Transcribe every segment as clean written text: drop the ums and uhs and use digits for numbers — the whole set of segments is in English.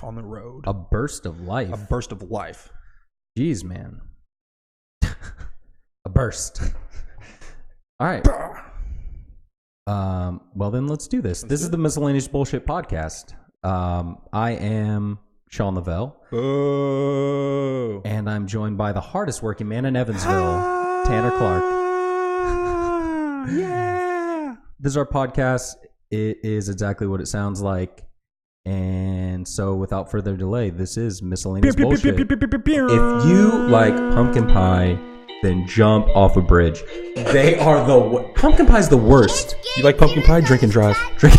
life on the road. A burst of life. A burst of life. Jeez, man. A burst. All right. Well, then let's do this. This is the Miscellaneous Bullshit Podcast. I am Sean Lavelle. Oh. And I'm joined by the hardest working man in Evansville, Tanner Clark. Yeah. This is our podcast. It is exactly what it sounds like. And so without further delay, this is Miscellaneous Bullshit. If you like pumpkin pie, then jump off a bridge. They are pumpkin pie is the worst. You like pumpkin pie? Drink and drive. Drink.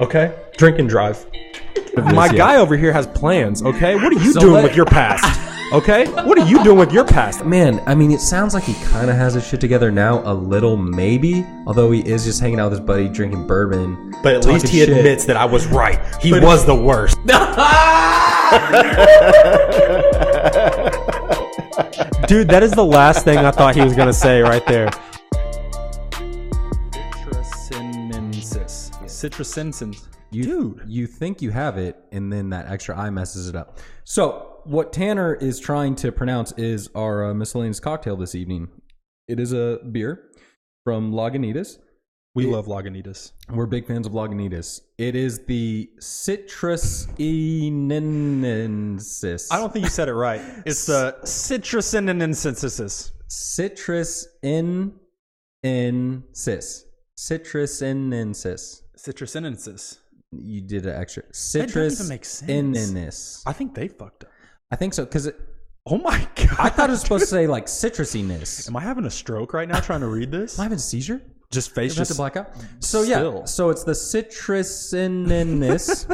Okay? Drink and drive. My guy over here has plans, okay? What are you doing with your past? Okay? What are you doing with your past? Man, I mean, it sounds like he kind of has his shit together now, a little maybe. Although he is just hanging out with his buddy, drinking bourbon. But at least he admits that I was right. He was the worst. Dude, that is the last thing I thought he was going to say right there. Citrussensis. Dude. You think you have it, and then that extra I messes it up. So, what Tanner is trying to pronounce is our miscellaneous cocktail this evening. It is a beer from Lagunitas. We love Lagunitas. We're big fans of Lagunitas. It is the Citrussensis. I don't think you said it right. It's the Citrussensis. Citrussensis. You did an extra. That doesn't even make sense. I think they fucked up. I think so, because oh my God. I thought it was supposed to say like citrusiness. Am I having a stroke right now trying to read this? Am I having a seizure? Just face just to black out. So yeah, so it's the Citrussensis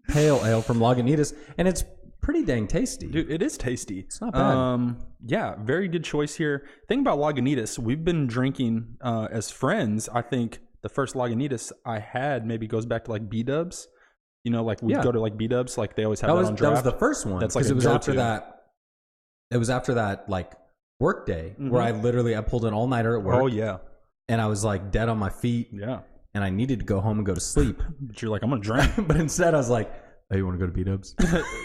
pale ale from Lagunitas, and it's pretty dang tasty. Dude, it is tasty. It's not bad. Yeah, very good choice here. Thing about Lagunitas, we've been drinking as friends. I think the first Lagunitas I had maybe goes back to like B-dubs. You know, like we'd go to like B-dubs, like they always have that on draft. That was the first one. That's like it was after that. It was after that like work day where I pulled an all-nighter at work. Oh yeah. And I was like dead on my feet. Yeah. And I needed to go home and go to sleep. But you're like, I'm gonna drink. But instead I was like, oh, you want to go to B-dubs?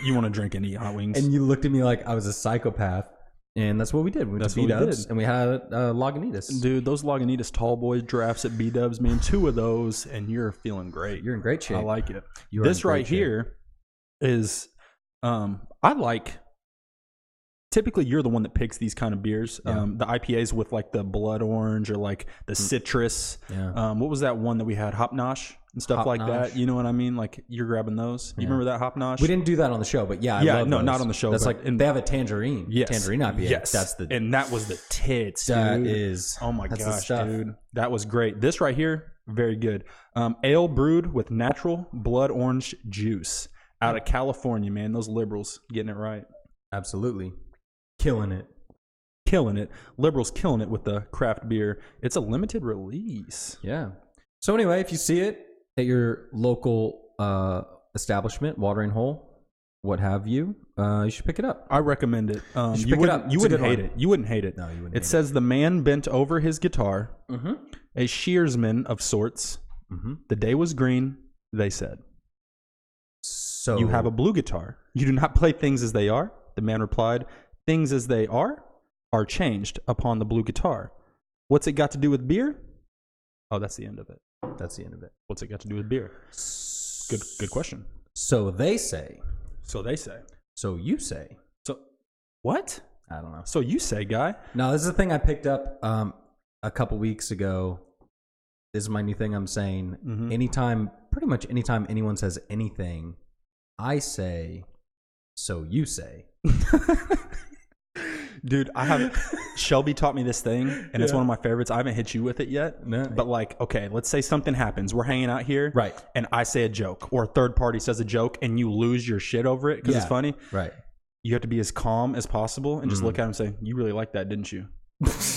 You want to drink and eat hot wings? And you looked at me like I was a psychopath. And that's what we did. We went to B-dubs and we had Lagunitas. Dude, those Lagunitas tall boys drafts at B-dubs, man, 2 of those, and you're feeling great. You're in great shape. I like it. This right here is, I like, typically you're the one that picks these kind of beers. Yeah. The IPAs with like the blood orange or like the citrus. Yeah. What was that one that we had? Hop Nosh and stuff like that. You know what I mean? Like you're grabbing those. You remember that Hop Nosh? We didn't do that on the show, but yeah, I love those. Not on the show. That's like, and they have a tangerine. Yes. Tangerine IPA. Yes. And that was the tits, dude. That is. Oh my gosh, dude. That was great. This right here, very good. Ale brewed with natural blood orange juice out of California, man. Those liberals getting it right. Absolutely. Killing it. Liberals killing it with the craft beer. It's a limited release. Yeah. So anyway, if you see it at your local establishment, watering hole, what have you, you should pick it up. I recommend it. You wouldn't hate it. You wouldn't hate it. No, you wouldn't. It says the man bent over his guitar, Mm-hmm. a shearsman of sorts. Mm-hmm. The day was green, they said. So you have a blue guitar. You do not play things as they are. The man replied, things as they are changed upon the blue guitar. What's it got to do with beer? Oh, that's the end of it. That's the end of it. What's it got to do with beer? Good question. So they say. So they say. So you say. So what? I don't know. So you say, guy. No, this is the thing I picked up a couple weeks ago. This is my new thing I'm saying. Mm-hmm. Pretty much anytime anyone says anything, I say, so you say. Dude, Shelby taught me this thing, and it's one of my favorites. I haven't hit you with it yet. No. But like, okay, let's say something happens. We're hanging out here. Right. And I say a joke, or a third party says a joke, and you lose your shit over it because it's funny. Right. You have to be as calm as possible and just look at him and say, you really like that, didn't you?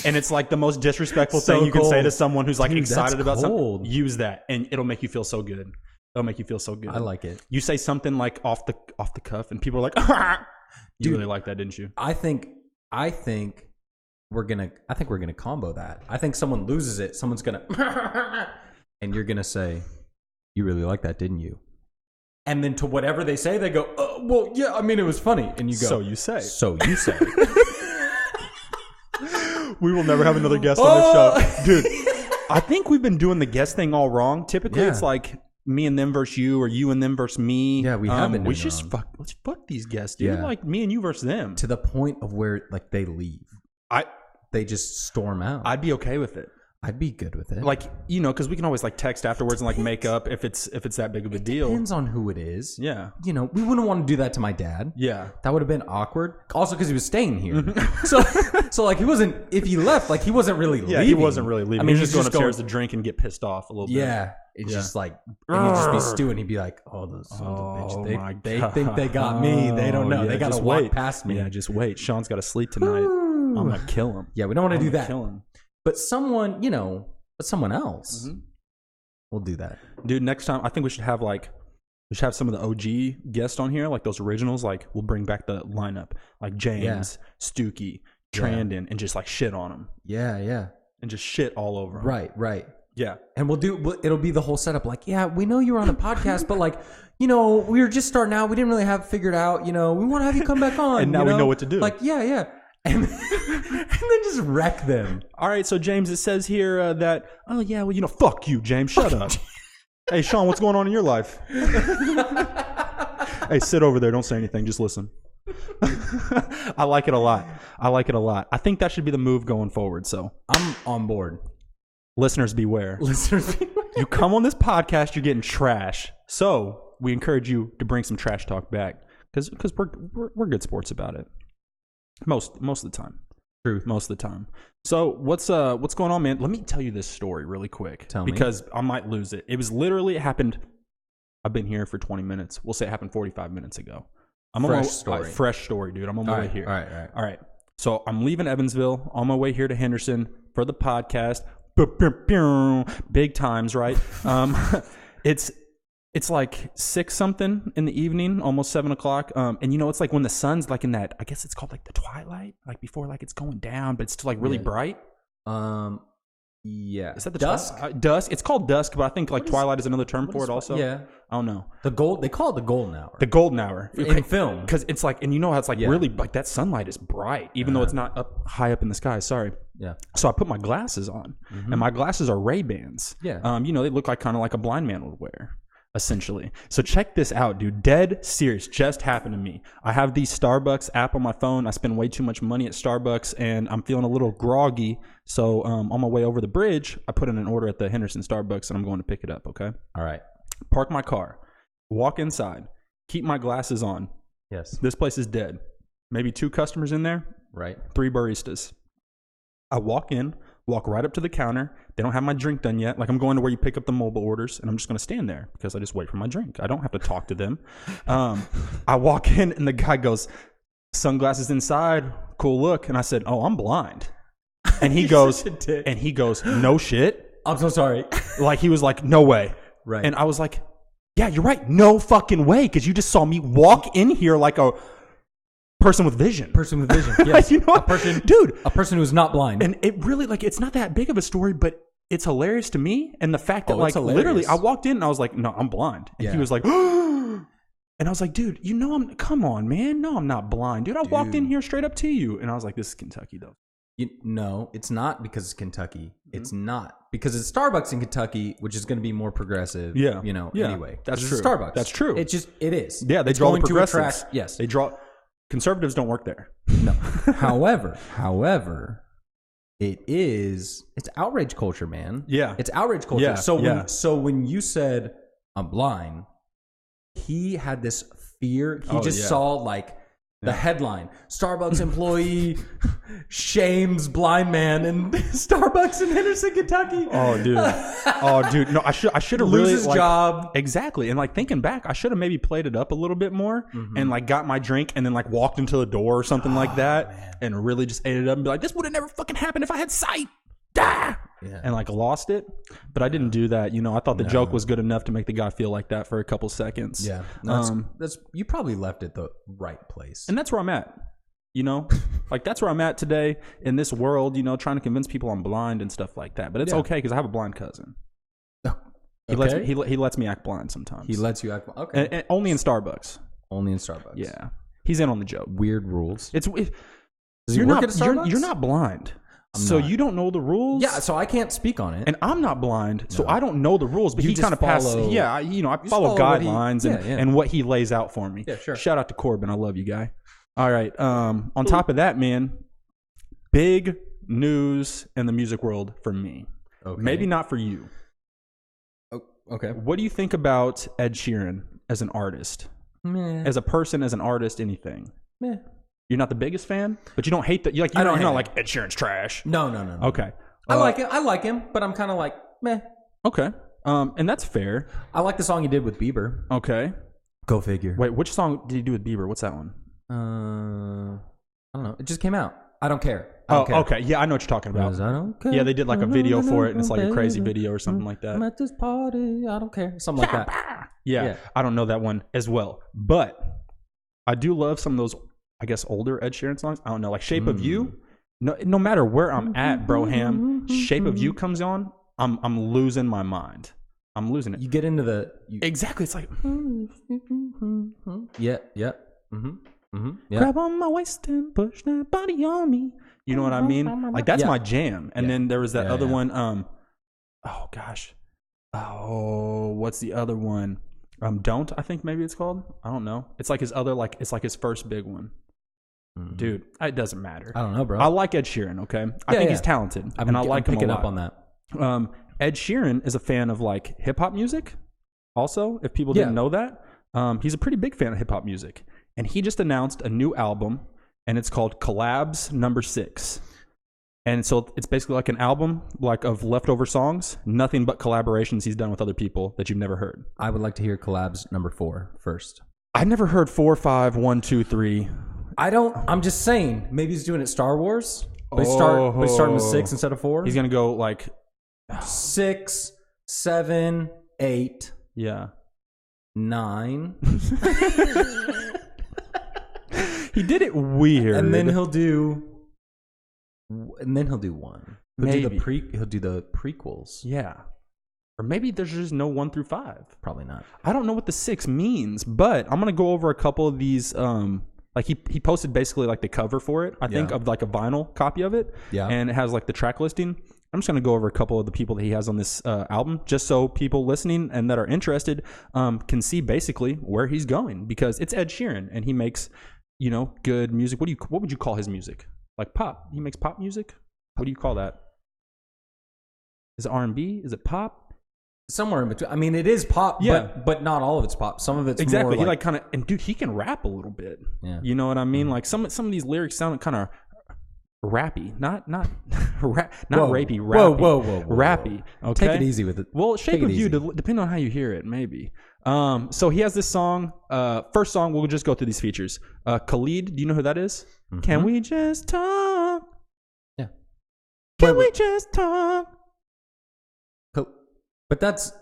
And it's like the most disrespectful thing you can say to someone who's like excited about something. Use that, and it'll make you feel so good. It'll make you feel so good. I like it. You say something like off the cuff, and people are like, you really like that, didn't you? I think we're gonna combo that. I think someone loses it, someone's gonna and you're gonna say, you really like that, didn't you? And then to whatever they say, they go, oh, well, yeah, I mean, it was funny. And you go, so you say. So you say. We will never have another guest on this show. Dude, I think we've been doing the guest thing all wrong. Typically, it's like me and them versus you, or you and them versus me. Yeah, we have been doing let's fuck these guests, dude. Like me and you versus them. To the point of where like they leave. They just storm out. I'd be okay with it. I'd be good with it. Like, you know, because we can always like text afterwards and like make up if it's that big of a deal. Depends on who it is. Yeah. You know, we wouldn't want to do that to my dad. Yeah. That would have been awkward. Also because he was staying here. So like he wasn't, if he left, like he wasn't really leaving. Yeah, he wasn't really leaving. I mean, he was just going upstairs to drink and get pissed off a little bit. Yeah. It's just like, and he'd just be stewing. He'd be like, oh, those sons of bitch. They think they got me. They don't know. They got to walk past me. Yeah, just wait. Sean's got to sleep tonight. I'm going to kill him. Yeah, we don't want to do that. Kill him. But someone, you know, someone else will do that. Dude, next time, I think we should have some of the OG guests on here, like those originals. Like, we'll bring back the lineup, like James, Stookie, Trandon, and just like shit on them. Yeah, yeah. And just shit all over them. Right. Yeah. And it'll be the whole setup. Like, yeah, we know you were on a podcast, but like, you know, we were just starting out. We didn't really have figured out, you know, we want to have you come back on. And now we know what to do. Like, yeah. And then just wreck them. All right, so James, it says here that, oh yeah, well, you know, fuck you, James. Shut up. Hey, Sean, what's going on in your life? Hey, sit over there. Don't say anything. Just listen. I like it a lot. I think that should be the move going forward. So I'm on board. Listeners, beware. You come on this podcast, you're getting trash. So we encourage you to bring some trash talk back because we're good sports about it. Most of the time. True. Most of the time. So what's going on, man? Let me tell you this story really quick. Tell me. Because I might lose it. It happened. I've been here for 20 minutes. We'll say it happened 45 minutes ago. Fresh story, dude. I'm on my way here. All right. So I'm leaving Evansville on my way here to Henderson for the podcast. Big times, right? It's like 6 something in the evening, almost 7 o'clock. And you know, it's like when the sun's like in that, I guess it's called like the twilight, like before like it's going down, but it's still like really bright. Yeah. Is that the dusk? Dusk. It's called dusk, but I think like twilight is another term for it also. Yeah. I don't know. They call it the golden hour. The golden hour. In film. Because it's like, and you know how it's like really, like that sunlight is bright, even though it's not high up in the sky. Sorry. Yeah. So I put my glasses on, and my glasses are Ray-Bans. Yeah. You know, they look like kind of like a blind man would wear. Essentially. So check this out, dude. Dead serious. Just happened to me. I have the Starbucks app on my phone. I spend way too much money at Starbucks and I'm feeling a little groggy. So on my way over the bridge, I put in an order at the Henderson Starbucks and I'm going to pick it up, okay? All right. Park my car. Walk inside. Keep my glasses on. Yes. This place is dead. Maybe 2 customers in there. Right. 3 baristas. I walk in. Walk right up to the counter. They don't have my drink done yet. Like I'm going to where you pick up the mobile orders and I'm just going to stand there because I just wait for my drink. I don't have to talk to them. I walk in and the guy goes, sunglasses inside. Cool look. And I said, oh, I'm blind. And he goes, no shit. I'm so sorry. Like he was like, no way. Right. And I was like, yeah, you're right. No fucking way. Because you just saw me walk in here like a person with vision. Yes. You know, a person who's not blind. And it really, like, it's not that big of a story, but it's hilarious to me. And the fact that, like, literally, I walked in and I was like, no, I'm blind. And he was like, and I was like, dude, you know, come on, man. No, I'm not blind. Dude, I walked in here straight up to you. And I was like, this is Kentucky, though. No, it's not because it's Kentucky. It's not because it's Starbucks in Kentucky, which is going to be be more Yeah. You know, yeah. Anyway. That's true. It's Starbucks. That's true. It is. Yeah, they draw the progressives. Yes. They draw. Conservatives don't work there. No. However, it's outrage culture, man. Yeah. It's outrage culture. Yeah. So when you said I'm blind, he had this fear. He saw like the headline, Starbucks employee shames blind man in Starbucks in Henderson, Kentucky. Oh, dude. No, I should have really loses job. Exactly. And like thinking back, I should have maybe played it up a little bit more and like got my drink and then like walked into the door or something like that and really just ate it up and be like, this would have never fucking happened if I had sight. Ah! Yeah. And like lost it, but I didn't do that. You know, I thought the joke was good enough to make the guy feel like that for a couple seconds. Yeah, that's you probably left it the right place, and that's where I'm at. You know, like that's where I'm at today in this world. You know, trying to convince people I'm blind and stuff like that. But it's okay because I have a blind cousin. He lets me. He lets me act blind sometimes. He lets you act blind. Okay. And only in Starbucks. Only in Starbucks. Yeah. He's in on the joke. Weird rules. Does he work at Starbucks? You're not blind. So you don't know the rules. Yeah, so I can't speak on it. And I'm not blind, so I don't know the rules. But he kind of passes. Yeah, I follow guidelines and what he lays out for me. Yeah, sure. Shout out to Corbin. I love you, guy. All right. On top of that, man, big news in the music world for me. Okay. Maybe not for you. Oh, okay. What do you think about Ed Sheeran as an artist? Meh. As a person, as an artist, anything? Meh. You're not the biggest fan, but you don't hate that. You're not like Ed Sheeran's trash. No. Okay. I like him, but I'm kind of like meh. Okay. And that's fair. I like the song he did with Bieber. Okay. Go figure. Wait, which song did he do with Bieber? What's that one? I don't know. It just came out. I don't care. Okay. Yeah, I know what you're talking about. I don't care. Yeah, they did like a video for it, and it's like a crazy video or something like that. I'm at this party. I don't care. Something like that. Yeah, I don't know that one as well, but I do love some of those, I guess, older Ed Sheeran songs. I don't know, like Shape of You. No matter where I'm at, Broham, Shape of You comes on, I'm losing my mind. I'm losing it. You get into the exactly. It's like yeah. Yeah. Grab on my waist and push that body on me. You know what I mean? Like that's my jam. And then there was that other one. Oh gosh. Oh, what's the other one? Don't, I think maybe it's called. I don't know. It's like his other, it's like his first big one. Dude, it doesn't matter. I don't know, bro. I like Ed Sheeran, okay? I think he's talented, and I like him a lot. Picking up on that. Ed Sheeran is a fan of like hip hop music. Also, if people didn't know that, he's a pretty big fan of hip hop music, and he just announced a new album, and it's called Collabs Number 6. And so it's basically like an album like of leftover songs, nothing but collaborations he's done with other people that you've never heard. I would like to hear Collabs number 4 first. I never heard 4, 5, 1, 2, 3. I'm just saying, maybe he's doing it Star Wars. But he's starting with 6 instead of 4. He's gonna go like 6, 7, 8. Yeah. 9. He did it weird. And then he'll do 1. He'll do the prequels. Yeah. Or maybe there's just no 1 through 5. Probably not. I don't know what the 6 means, but I'm gonna go over a couple of these. Like he posted basically like the cover for it, I think, of like a vinyl copy of it. Yeah. And it has like the track listing. I'm just gonna go over a couple of the people that he has on this album, just so people listening and that are interested can see basically where he's going, because it's Ed Sheeran and he makes, good music. What would you call his music? Like pop. He makes pop music. What do you call that? Is it R&B? Is it pop? Somewhere in between. I mean, it is pop, but not all of it's pop. Some of it's exactly. More he kind of, and dude, he can rap a little bit. Yeah. You know what I mean? Like some of these lyrics sound kind of rappy, not rapey. Whoa. Rappy. Okay, take it easy with it. Well, Shape of You, depending on how you hear it, maybe. So he has this song. First song, we'll just go through these features. Khalid, do you know who that is? Mm-hmm. Can we just talk? Yeah. Can we just talk? But that's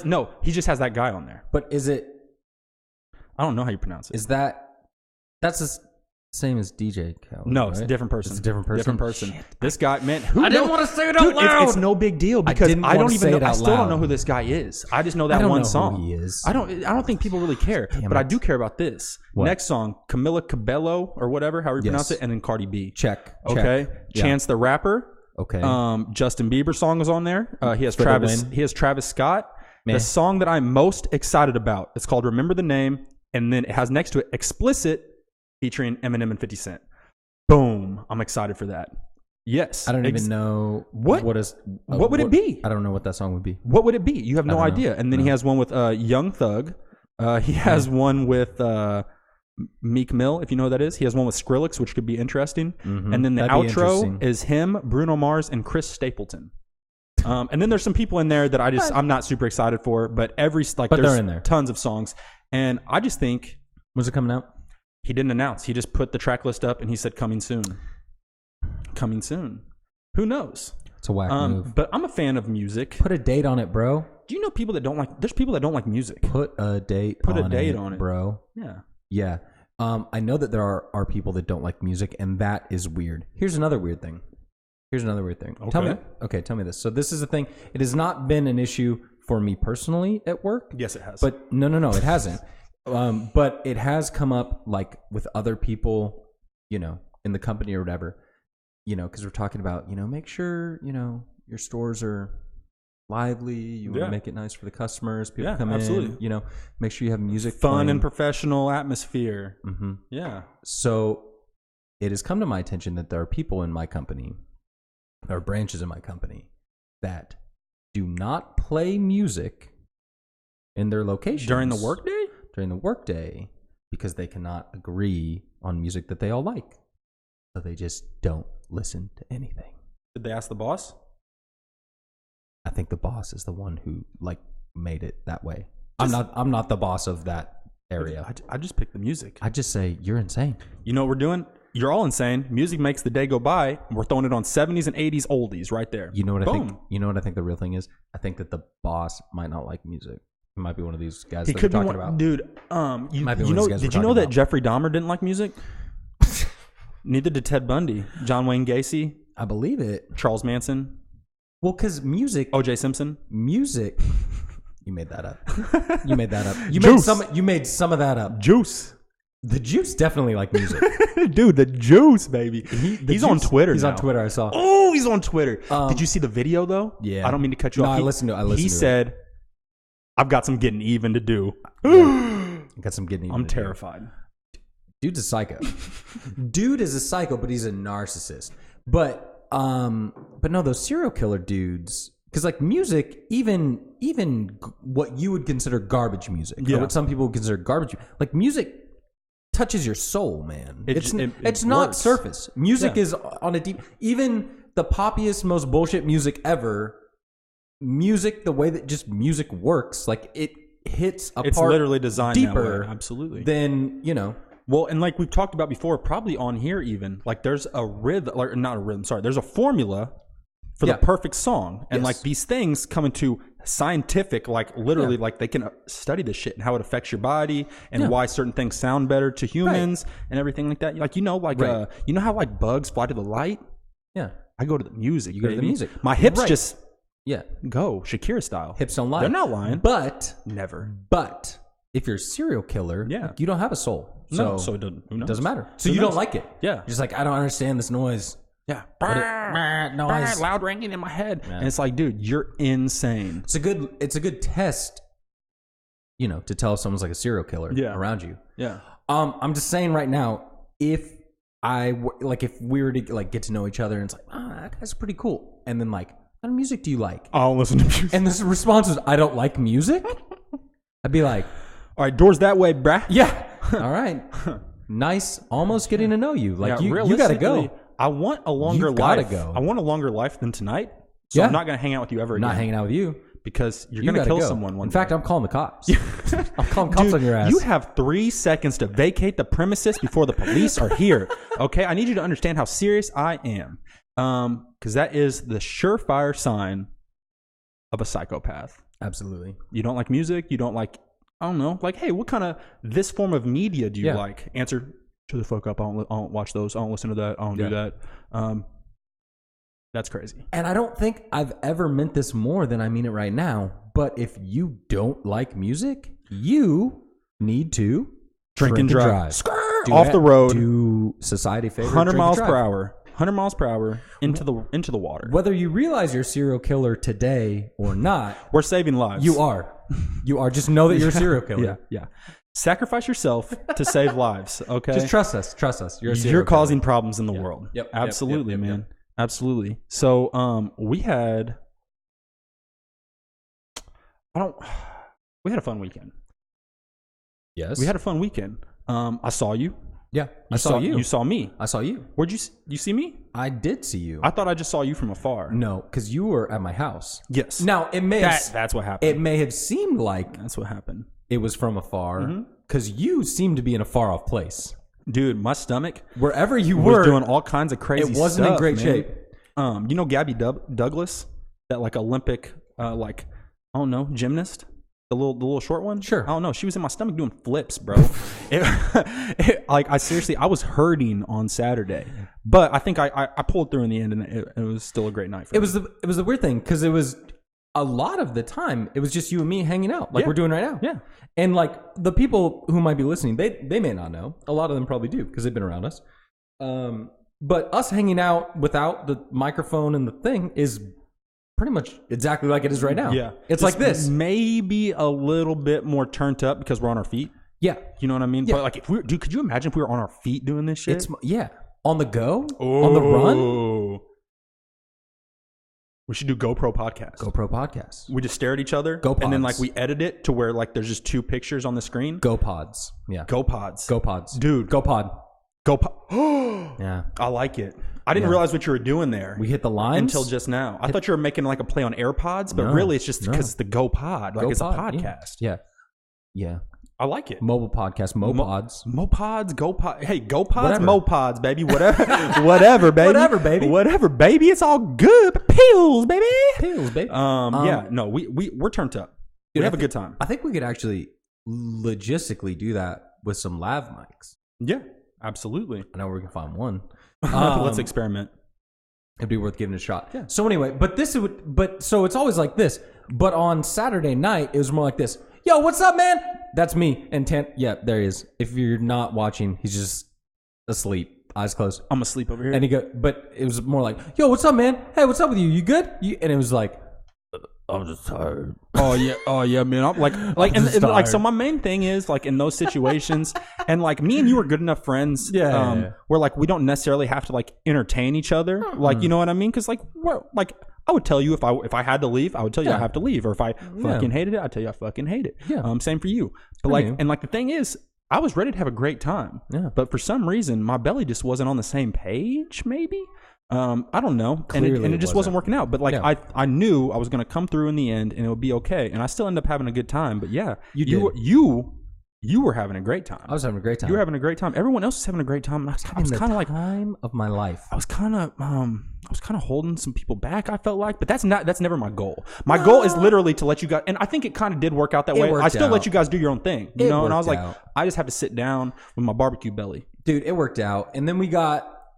no. He just has that guy on there. But is it? I don't know how you pronounce it. Is that's the same as DJ Khaled? No, it's a different person. It's a different person. Different person. Shit. This guy, man. I didn't want to say it out loud. It's no big deal because I don't even know. I still loud. don't know who this guy is. I just know that one song. Who he is. I don't think people really care, but I do care about this. What? Next song, Camila Cabello or whatever, however you pronounce it, and then Cardi B. Check. Okay. Yeah. Chance the Rapper. Okay. Justin Bieber song is on there. He has Travis. He has Travis Scott. Man. The song that I'm most excited about, it's called "Remember the Name," and then it has next to it "Explicit" featuring Eminem and 50 Cent. Boom! I'm excited for that. Yes. I don't even know what would it be. I don't know what that song would be. What would it be? You have no idea. And then he has one with Young Thug. He has one with Meek Mill, if you know who that is. He has one with Skrillex, which could be interesting. Mm-hmm. And then the outro is him, Bruno Mars, and Chris Stapleton. And then there's some people in there that I'm not super excited for, but there's they're in there. Tons of songs. And I just think, when's it coming out? He didn't announce. He just put the track list up and he said coming soon. Coming soon. Who knows? It's a whack move. But I'm a fan of music. Put a date on it, bro. Do you know people that don't like? There's people that don't like music. Put a date on it, bro. Yeah. Yeah. I know that there are people that don't like music, and that is weird. Here's another weird thing. Here's another weird thing. Okay. Tell me this. So this is the thing. It has not been an issue for me personally at work. Yes, it has. But no, it hasn't. But it has come up like with other people, you know, in the company or whatever, you know, because we're talking about, you know, make sure, you know, your stores are lively. You want to make it nice for the customers. People come in, you know, make sure you have music fun playing. And professional atmosphere. Mm-hmm. Yeah. So it has come to my attention that there are people in my company, or branches in my company, that do not play music in their locations During the workday? During the workday, because they cannot agree on music that they all like. So they just don't listen to anything. Did they ask the boss? I think the boss is the one who like made it that way. I'm not the boss of that area. I just pick the music. I just say you're insane. You know what we're doing? You're all insane. Music makes the day go by. We're throwing it on 70s and 80s oldies right there. You know what I think? You know what I think the real thing is? I think that the boss might not like music. He might be one of these guys that we're talking about. Dude, did you know that Jeffrey Dahmer didn't like music? Neither did Ted Bundy, John Wayne Gacy. I believe it. Charles Manson. Well, because music. O.J. Simpson. Music. You made that up. You made that up. You made some of that up. Juice. The Juice definitely like music. Dude, the Juice, baby. He's on Twitter. He's on Twitter, I saw. Oh, he's on Twitter. Did you see the video, though? Yeah. I don't mean to cut you off. I listened to it. He said, I've got some getting even to do. Got some getting even I'm terrified. Dude's a psycho. Dude is a psycho, but he's a narcissist. But no, those serial killer dudes, because like music, even what you would consider garbage music, or what some people would consider garbage, like music touches your soul, man. It's not surface. Music is on a deep. Even the poppiest, most bullshit music ever. Music, the way that just music works, like it hits a it's part literally designed deeper, that way. Absolutely. Than Well, and like we've talked about before, probably on here even, like there's a rhythm, like not a rhythm, sorry, there's a formula for the perfect song. And like these things come into scientific, like literally, like they can study this shit and how it affects your body and why certain things sound better to humans and everything like that. Like, you know how like bugs fly to the light? Yeah. I go to the music. You go to the music. My hips just Yeah. Go Shakira style. Hips don't lie. They're not lying. But never. But if you're a serial killer, like, you don't have a soul. So it doesn't matter. So Who you knows? don't like it. Yeah. You're just like, I don't understand this noise. Yeah. Noise. Loud ringing in my head. And it's like, dude, you're insane. It's a good test, to tell if someone's like a serial killer around you. Yeah. I'm just saying right now, if we were to like get to know each other and it's like, that guy's pretty cool. And then like, what kind of music do you like? I don't listen to music. And this response was, I don't like music? I'd be like, all right, doors that way, bruh. Yeah. All right. Nice. Almost getting to know you. Like, you got to go. I want a longer life. I want a longer life than tonight. So I'm not going to hang out with you ever again. Not hanging out with you. Because you're going to kill someone one day. In fact, I'm calling the cops. I'm calling cops on your ass. You have 3 seconds to vacate the premises before the police are here. Okay? I need you to understand how serious I am. Because that is the surefire sign of a psychopath. Absolutely. You don't like music. You don't like, I don't know. Like, hey, what kind of this form of media do you like? Answer, shut the fuck up. I don't watch those. I don't listen to that. I don't do that. That's crazy. And I don't think I've ever meant this more than I mean it right now. But if you don't like music, you need to drink and drive. Off the road. Do society favor. 100 miles per hour. 100 miles per hour into the water. Whether you realize you're a serial killer today or not, we're saving lives. You are. You are. Just know that you're a serial killer. Yeah. Sacrifice yourself to save lives. Okay. Just trust us. Trust us. You're causing problems in the world. Yep. Absolutely, man. Yep. Absolutely. So, we had a fun weekend. Yes. We had a fun weekend. I saw you. Yeah. I saw you. You saw me. I saw you. Where'd you see me? I did see you. I thought I just saw you from afar. No, because you were at my house. Yes. Now, that's what happened. It may have seemed like that's what happened. It was from afar because you seemed to be in a far off place. Dude, my stomach, wherever you were, was doing all kinds of crazy stuff. It wasn't in great shape. You know Gabby Douglas, that like Olympic, I don't know, gymnast, The little short one? Sure. I don't know. She was in my stomach doing flips, bro. Like, I was hurting on Saturday. But I think I pulled through in the end, and it was still a great night for me. It was the weird thing, because it was a lot of the time, it was just you and me hanging out, like we're doing right now. Yeah. And like the people who might be listening, they may not know. A lot of them probably do, because they've been around us. But us hanging out without the microphone and the thing is pretty much exactly like it is right now. Yeah. It's like this. Maybe a little bit more turned up because we're on our feet. Yeah. You know what I mean? Yeah. But like, could you imagine if we were on our feet doing this shit? On the go? On the run? We should do GoPro podcast. GoPro podcast. We just stare at each other. GoPods. And then like we edit it to where like there's just 2 pictures on the screen. GoPods. Yeah. GoPods. GoPods. Dude. GoPod. GoPod. Yeah. I like it. I didn't realize what you were doing there. We hit the lines until just now. I thought you were making like a play on AirPods, but really it's just because it's the GoPod. Like, it's a podcast. Yeah. Yeah. I like it. Mobile podcast. Mopods. Mopods. GoPod. Hey, GoPods. Whatever. Mopods, baby. Whatever. Whatever, baby. Whatever, baby. Whatever, baby. It's all good. Pills, baby. Pills, baby. Yeah. No, we're turned up. Dude, we have a good time. I think we could actually logistically do that with some lav mics. Yeah. Absolutely. I know we can find one. Let's experiment. It'd be worth giving it a shot. Yeah. So anyway, so it's always like this. But on Saturday night, it was more like this. Yo, what's up, man? That's me. And there he is. If you're not watching, he's just asleep, eyes closed. I'm asleep over here. And but it was more like, yo, what's up, man? Hey, what's up with you? You good? And it was like, I'm just tired. Oh yeah, man. I'm like, so my main thing is like in those situations, and like me and you are good enough friends, where like we don't necessarily have to like entertain each other, like, you know what I mean? Because like I would tell you if I had to leave, I would tell you I have to leave, or if I fucking hated it, I'd tell you I fucking hate it. Yeah. Same for you. But like, and like the thing is, I was ready to have a great time. Yeah. But for some reason, my belly just wasn't on the same page. Maybe. I don't know. And it just wasn't working out. But like I knew I was going to come through in the end and it would be okay. And I still ended up having a good time. But yeah, you were having a great time. I was having a great time. You were having a great time. Everyone else was having a great time. I was kind of like time of my life. I was kind of holding some people back, I felt like, but that's never my goal. My goal is literally to let you guys, and I think it kind of did work out that way. I still let you guys do your own thing, you know, and I was like, I just have to sit down with my barbecue belly. Dude, it worked out. And then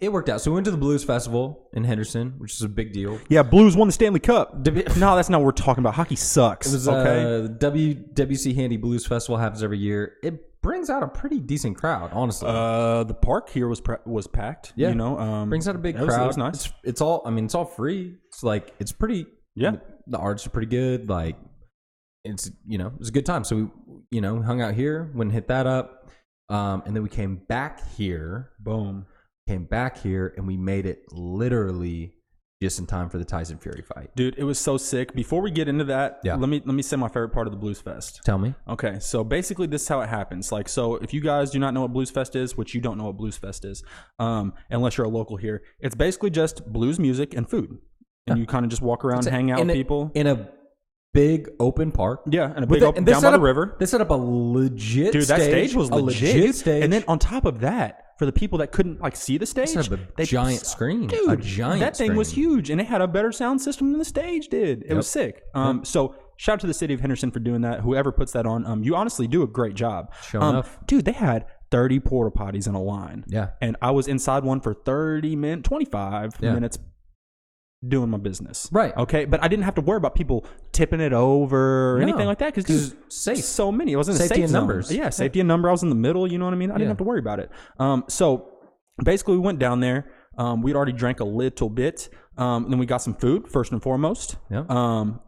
it worked out. So we went to the Blues Festival in Henderson, which is a big deal. Yeah, Blues won the Stanley Cup. No, that's not what we're talking about. Hockey sucks. It was okay. WC Handy Blues Festival happens every year. It brings out a pretty decent crowd, honestly. The park here was packed. Yeah, you know, brings out a big crowd. It was nice. It's all free. It's like it's pretty. Yeah, the arts are pretty good. Like it's a good time. So we hung out here, went and hit that up, and then we came back here. Boom. Came back here and we made it literally just in time for the Tyson Fury fight. Dude, it was so sick. Before we get into that, let me say my favorite part of the Blues Fest. Tell me. Okay, so basically this is how it happens. Like, so if you guys do not know what Blues Fest is, which you don't know what Blues Fest is, unless you're a local here, it's basically just blues music and food. And you kind of just walk around and hang out with people. In a big open park. Yeah, and a big open down by the river. They set up a legit stage. Dude, that stage was legit. Stage. And then on top of that, for the people that couldn't like see the stage, they set up a giant screen. Dude, a giant that thing was huge, and it had a better sound system than the stage did. It was sick. So shout out to the city of Henderson for doing that. Whoever puts that on, you honestly do a great job. Sure enough. Dude, they had 30 porta potties in a line. Yeah. And I was inside one for 25 minutes doing my business. Right. Okay. But I didn't have to worry about people tipping it over or anything like that because safe. So many. It wasn't safety a safe in zone. numbers. Yeah. Safety in number. I was in the middle. You know what I mean? I didn't have to worry about it. So basically we went down there. We'd already drank a little bit. Then we got some food first and foremost. Yeah.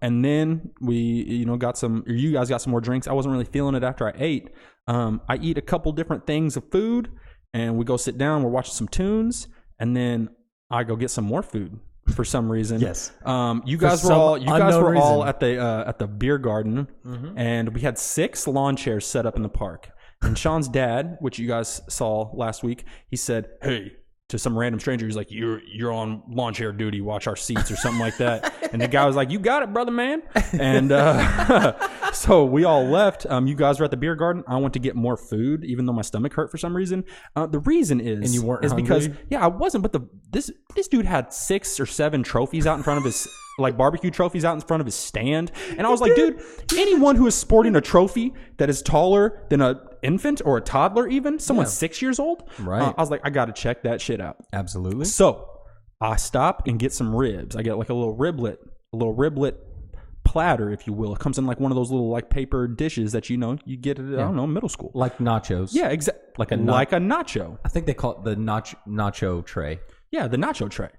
And then we, you guys got some more drinks. I wasn't really feeling it after I ate. I eat a couple different things of food and we go sit down. We're watching some tunes and then I go get some more food. For some reason, yes. You guys were all at the beer garden, and we had 6 lawn chairs set up in the park. And Sean's dad, which you guys saw last week, he said, "Hey," to some random stranger. He's like, "You're on lawn chair duty. Watch our seats," or something like that. And the guy was like, "You got it, brother, man." And so we all left. You guys were at the beer garden. I went to get more food, even though my stomach hurt for some reason. The reason is, and you weren't is hungry? Because I wasn't. But this dude had 6 or 7 trophies out in front of his like barbecue trophies out in front of his stand. And I was like, dude, anyone who is sporting a trophy that is taller than an infant or a toddler, even someone 6 years old, right? I was like, I got to check that shit out. Absolutely. So I stop and get some ribs. I get like a little riblet platter, if you will. It comes in like one of those little like paper dishes that you get at I don't know, middle school, like nachos. Yeah, exactly. Like a nacho. I think they call it the nacho tray. Yeah, the nacho tray.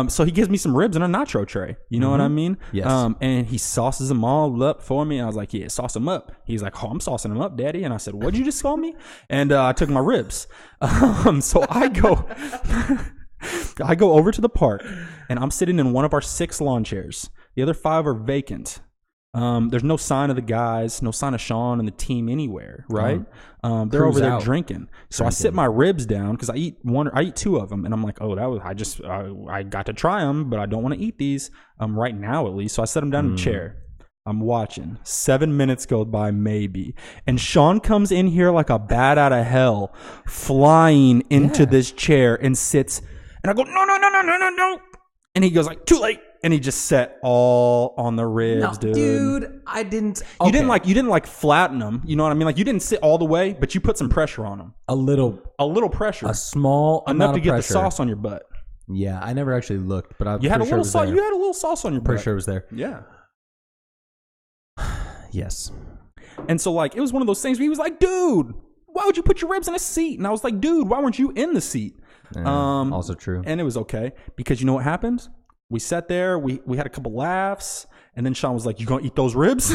So he gives me some ribs in a nacho tray. You know what I mean? Yes. And he sauces them all up for me. I was like, yeah, sauce them up. He's like, oh, I'm saucing them up, Daddy. And I said, what'd you just call me? And I took my ribs. So I go over to the park, and I'm sitting in one of our 6 lawn chairs. The other 5 are vacant. There's no sign of the guys, no sign of Sean and the team anywhere, right? They're over there drinking. So I sit my ribs down because I eat 2 of them, and I'm like, oh, I got to try them, but I don't want to eat these right now at least. So I set them down in the chair. I'm watching. 7 minutes go by, maybe, and Sean comes in here like a bat out of hell, flying into this chair and sits. And I go, no, and he goes like, too late. And he just set all on the ribs, dude. I didn't. Okay. You didn't like flatten them. You know what I mean? Like you didn't sit all the way, but you put some pressure on them. A little pressure. A small enough to get pressure. the sauce on your butt. Yeah, I never actually looked, but I'm you had a sure little sauce. You had a little sauce on your butt. Pretty sure it was there. Yeah. Yes. And so like it was one of those things where he was like, dude, why would you put your ribs in a seat? And I was like, dude, why weren't you in the seat? Also true. And it was okay because you know what happened? We sat there, we had a couple laughs, and then Sean was like, you gonna eat those ribs?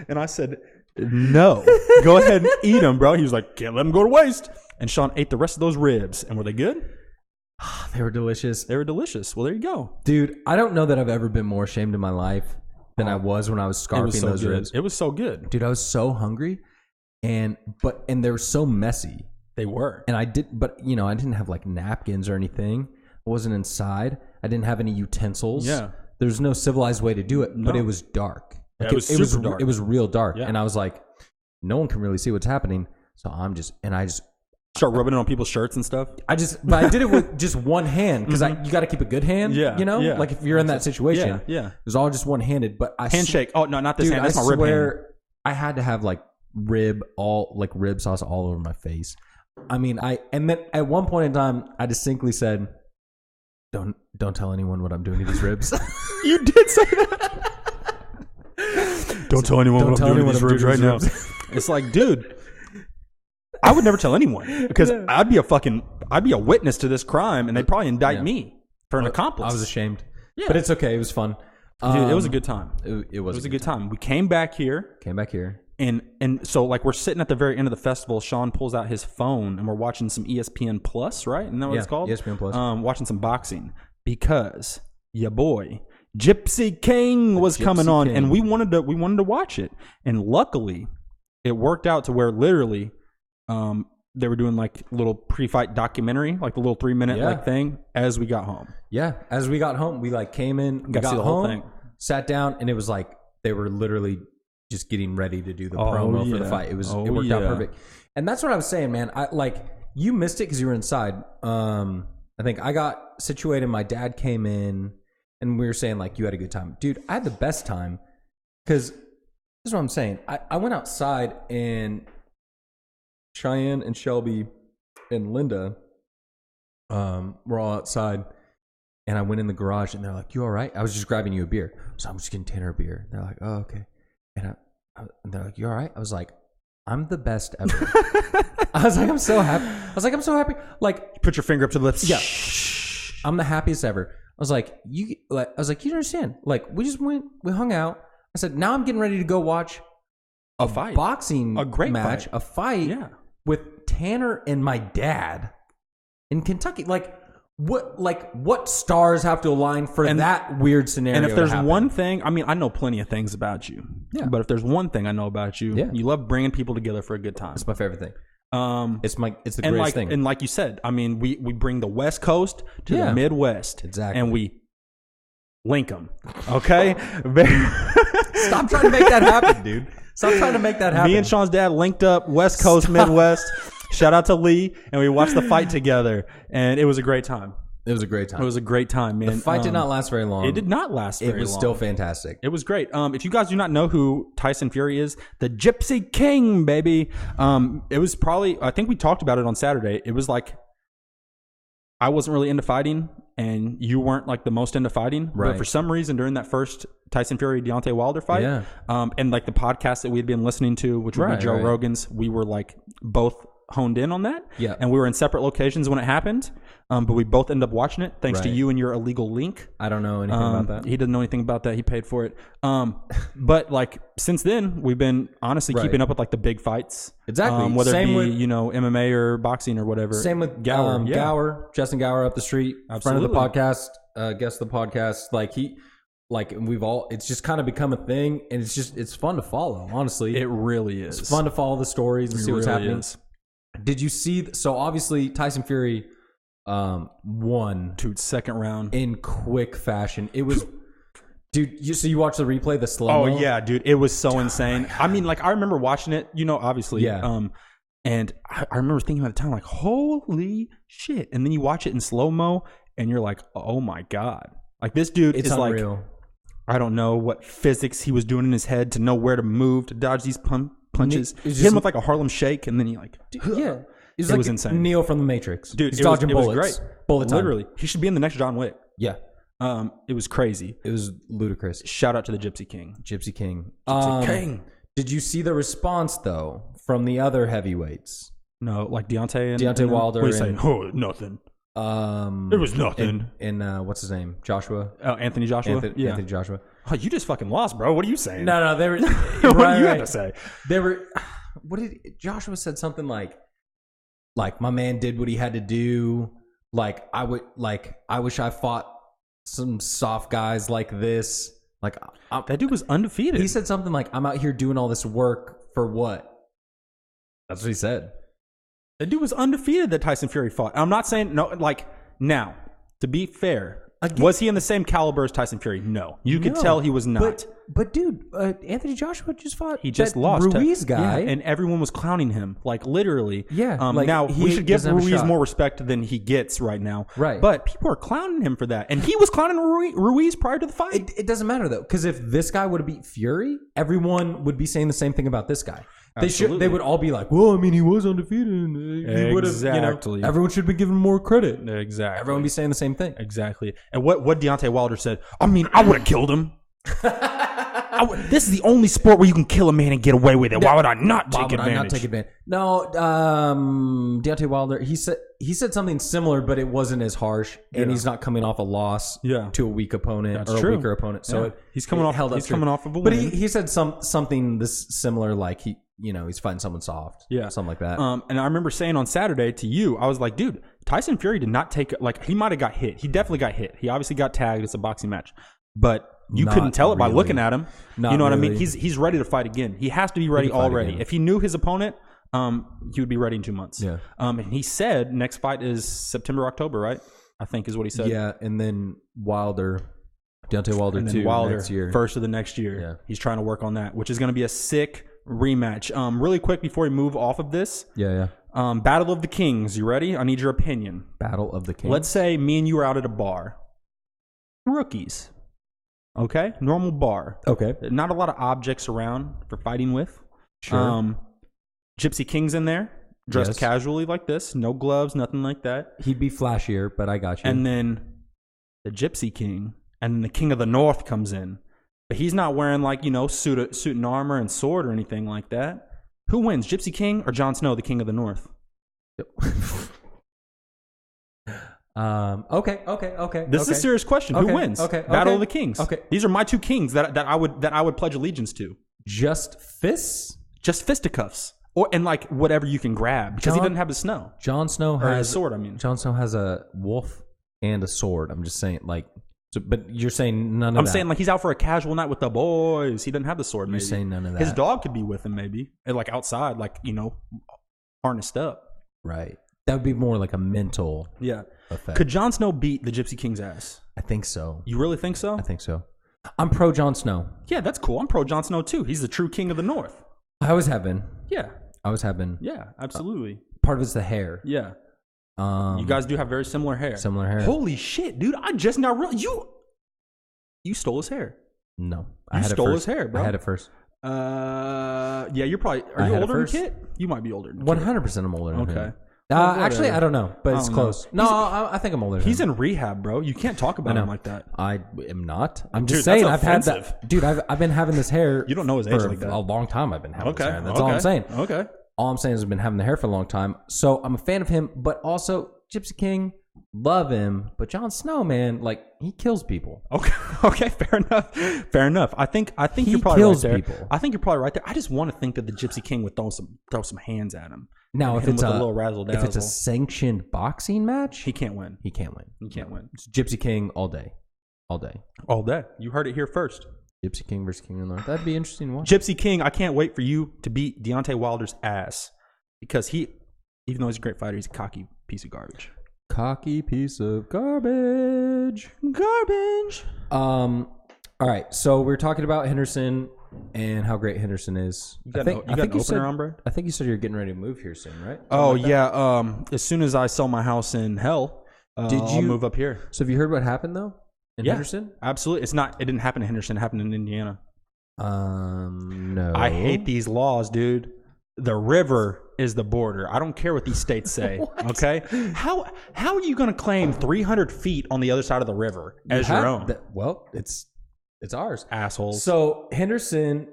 And I said, no, go ahead and eat them, bro. He was like, can't let them go to waste. And Sean ate the rest of those ribs. And were they good? They were delicious. They were delicious. Well, there you go. Dude, I don't know that I've ever been more ashamed in my life than I was when I was scarfing those ribs. It was so good. Dude, I was so hungry, and they were so messy. They were. And I didn't have like napkins or anything. I wasn't inside. I didn't have any utensils. Yeah. There's no civilized way to do it, but it was dark. Like it was super dark. It was real dark. Yeah. And I was like, no one can really see what's happening. So I just start rubbing it on people's shirts and stuff. But I did it with just one hand because you got to keep a good hand. Yeah. You know, like if you're in that situation, yeah. It was all just one handed. But handshake. Oh no, not this hand. That's my rib hand. I had to have like rib sauce all over my face. I mean, and then at one point in time, I distinctly said, Don't tell anyone what I'm doing to these ribs. You did say that. Don't tell anyone what I'm doing to these ribs right now. It's like, dude, I would never tell anyone because I'd be a witness to this crime, and they'd probably indict me for an accomplice. I was ashamed. Yeah. But it's okay. It was fun. Dude, it was a good time. It was a good time. We came back here. And so like we're sitting at the very end of the festival. Sean pulls out his phone, and we're watching some ESPN Plus, right? Isn't that what it's called? ESPN Plus. Watching some boxing because your boy Gypsy King was coming on, and we wanted to watch it. And luckily, it worked out to where literally, they were doing like little pre-fight documentary, like the little 3-minute like thing as we got home. Yeah, as we got home, we like came in, we got see the home, whole thing. Sat down, and it was like they were literally just getting ready to do the promo for the fight. It worked out perfect. And that's what I was saying, man. You missed it because you were inside. I think I got situated. My dad came in, and we were saying like you had a good time, dude. I had the best time because this is what I'm saying. I went outside, and Cheyenne and Shelby and Linda were all outside, and I went in the garage, and they're like, "You all right?" I was just grabbing you a beer, so I'm just getting Tanner a beer. They're like, "Oh, okay." And they're like, "You all right?" I was like, "I'm the best ever." I was like, "I'm so happy." Like, put your finger up to the lips. Yeah, I'm the happiest ever. I was like, "You don't understand." Like, we hung out. I said, "Now I'm getting ready to go watch a fight, boxing, a great match, fight. a fight, with Tanner and my dad in Kentucky." Like, what stars have to align for that weird scenario? And if there's one thing, I mean, I know plenty of things about you. Yeah. But if there's one thing I know about you, you love bringing people together for a good time. It's my favorite thing. It's the greatest thing. And like you said, I mean, we bring the West Coast to the Midwest. Exactly. And we link them. Okay? Stop trying to make that happen, dude. Stop trying to make that happen. Me and Sean's dad linked up West Coast, Midwest. Shout out to Lee. And we watched the fight together. And it was a great time. It was a great time. It was a great time, man. The fight did not last very long. It did not last very long. It was still fantastic. It was great. If you guys do not know who Tyson Fury is, the Gypsy King, baby. It was probably, I think we talked about it on Saturday. It was like, I wasn't really into fighting, and you weren't like the most into fighting. Right. But for some reason, during that first Tyson Fury Deontay Wilder fight, and like the podcast that we had been listening to, which would be Joe Rogan's, we were like both honed in on that. Yeah. And we were in separate locations when it happened. But we both ended up watching it thanks to you and your illegal link. I don't know anything about that. He doesn't know anything about that. He paid for it. But like since then, we've been honestly keeping up with like the big fights. Exactly. Whether it be MMA or boxing or whatever. Same with Gower, Justin Gower up the street, friend of the podcast, guest of the podcast. It's just kind of become a thing, and it's fun to follow. Honestly, it really is. It's fun to follow the stories and see what's happening. Is. Did you see? So obviously Tyson Fury won, dude, second round in quick fashion. It was, dude. So you watched the replay, the slow. Oh yeah, dude, it was so insane. I mean, like I remember watching it. Obviously, and I remember thinking at the time, like, holy shit! And then you watch it in slow mo, and you're like, oh my god, like this dude is unreal. Like, I don't know what physics he was doing in his head to know where to move to dodge these punches. Hit him with like a Harlem Shake, and then he like, it was insane. Neo from the Matrix, dude. He's dodging bullets. It was great. Bullet time. Literally, he should be in the next John Wick. Yeah. It was crazy. It was ludicrous. Shout out to the Gypsy King. Gypsy King. Did you see the response though from the other heavyweights? No, like Deontay Wilder. What are you saying? Oh, nothing. It was nothing. And what's his name? Joshua. Oh, Anthony Joshua. Anthony Joshua. Oh, you just fucking lost, bro. What are you saying? No, they were. What do you have to say? They were. What did Joshua said? Something like my man did what he had to do. Like I wish I fought some soft guys like this. Like that dude was undefeated. He said something like, "I'm out here doing all this work for what?" That's what he said. That dude was undefeated that Tyson Fury fought. I'm not saying no. Like now, to be fair. Was he in the same caliber as Tyson Fury? No. You could tell he was not. But dude, Anthony Joshua just fought. He just lost. Ruiz guy. Yeah, and everyone was clowning him. Like, literally. Yeah. Now, we should give Ruiz more respect than he gets right now. Right. But people are clowning him for that. And he was clowning Ruiz prior to the fight. It doesn't matter, though. Because if this guy would have beat Fury, everyone would be saying the same thing about this guy. They would all be like, well, I mean, he was undefeated. He would have, everyone should be giving him more credit. Exactly. Everyone would be saying the same thing. Exactly. And what Deontay Wilder said, I mean, I would have killed him. This is the only sport where you can kill a man and get away with it. Why would I not take advantage? No, Deontay Wilder, he said something similar, but it wasn't as harsh, and he's not coming off a loss to a weak opponent a weaker opponent. So he's coming off of a win. But he said something this similar, like he's fighting someone soft, something like that. And I remember saying on Saturday to you, I was like, dude, Tyson Fury did not take he might have got hit. He definitely got hit. He obviously got tagged. It's a boxing match, but you couldn't tell it by looking at him. You know what I mean? He's ready to fight again. He has to be ready already. If he knew his opponent, he would be ready in 2 months. Yeah. And he said next fight is September, October, right? I think is what he said. Yeah, and then Deontay Wilder too next year. First of the next year. Yeah. He's trying to work on that, which is going to be a sick rematch. Really quick before we move off of this. Yeah. Battle of the Kings. You ready? I need your opinion. Battle of the Kings. Let's say me and you are out at a bar. Rookies. Okay? Normal bar. Okay. Not a lot of objects around for fighting with. Sure. Gypsy King's in there. Dressed casually like this. No gloves, nothing like that. He'd be flashier, but I got you. And then the Gypsy King and the King of the North comes in. But he's not wearing suit and armor and sword or anything like that. Who wins, Gypsy King or Jon Snow, the King of the North? Okay. This is a serious question. Who wins? Battle of the Kings. Okay. These are my two kings that I would pledge allegiance to. Just fists? Just fisticuffs. And like whatever you can grab, because he doesn't have the snow. Jon Snow has a sword, I mean. Jon Snow has a wolf and a sword. I'm just saying, but you're saying none of that. I'm saying he's out for a casual night with the boys. He doesn't have the sword, maybe. You're saying none of that. His dog could be with him, maybe. And outside, harnessed up. Right. That would be more like a mental effect. Could Jon Snow beat the Gypsy King's ass? I think so. You really think so? I think so. I'm pro Jon Snow. Yeah, that's cool. I'm pro Jon Snow too. He's the true king of the North. I always have been. Yeah. I always have been. Yeah, absolutely. Part of it's the hair. Yeah. You guys do have very similar hair. Similar hair. Holy shit, dude! I just now realized you stole his hair. No, I stole his hair, bro. I had it first. Yeah, you're probably. Are you older than Kit? You might be older than Kit. 100%, I'm older than him. Okay. Actually, I don't know, but it's close. Know. No, I think I'm older than him. He's in rehab, bro. You can't talk about him like that. I am not. I'm just saying I've had that. Dude, I've been having this hair. You don't know his age like that. A long time I've been having this hair. That's all I'm saying. Okay. All I'm saying is I've been having the hair for a long time. So I'm a fan of him, but also Gypsy King, love him. But Jon Snow, man, like, he kills people. Okay, fair enough. I think you're probably right there. People. I think you're probably right there. I just want to think that the Gypsy King would throw some hands at him. Now, if it's a little razzle dazzle, if it's a sanctioned boxing match, he can't win. He can't win. It's Gypsy King all day. You heard it here first. Gypsy King versus King of the North. That'd be interesting to watch. Gypsy King, I can't wait for you to beat Deontay Wilder's ass because he, even though he's a great fighter, he's a cocky piece of garbage. Cocky piece of garbage. All right, so we're talking about Henderson and how great Henderson is. You got an opener on, bro? I think you said you're getting ready to move here soon, right? As soon as I sell my house in hell, I'll move up here. So have you heard what happened though in Henderson? Absolutely. It didn't happen in Henderson. It happened in Indiana. No. I hate these laws, dude. The river is the border. I don't care what these states say. Okay, how are you going to claim 300 feet on the other side of the river as your own? Well, it's ours, assholes. So Henderson,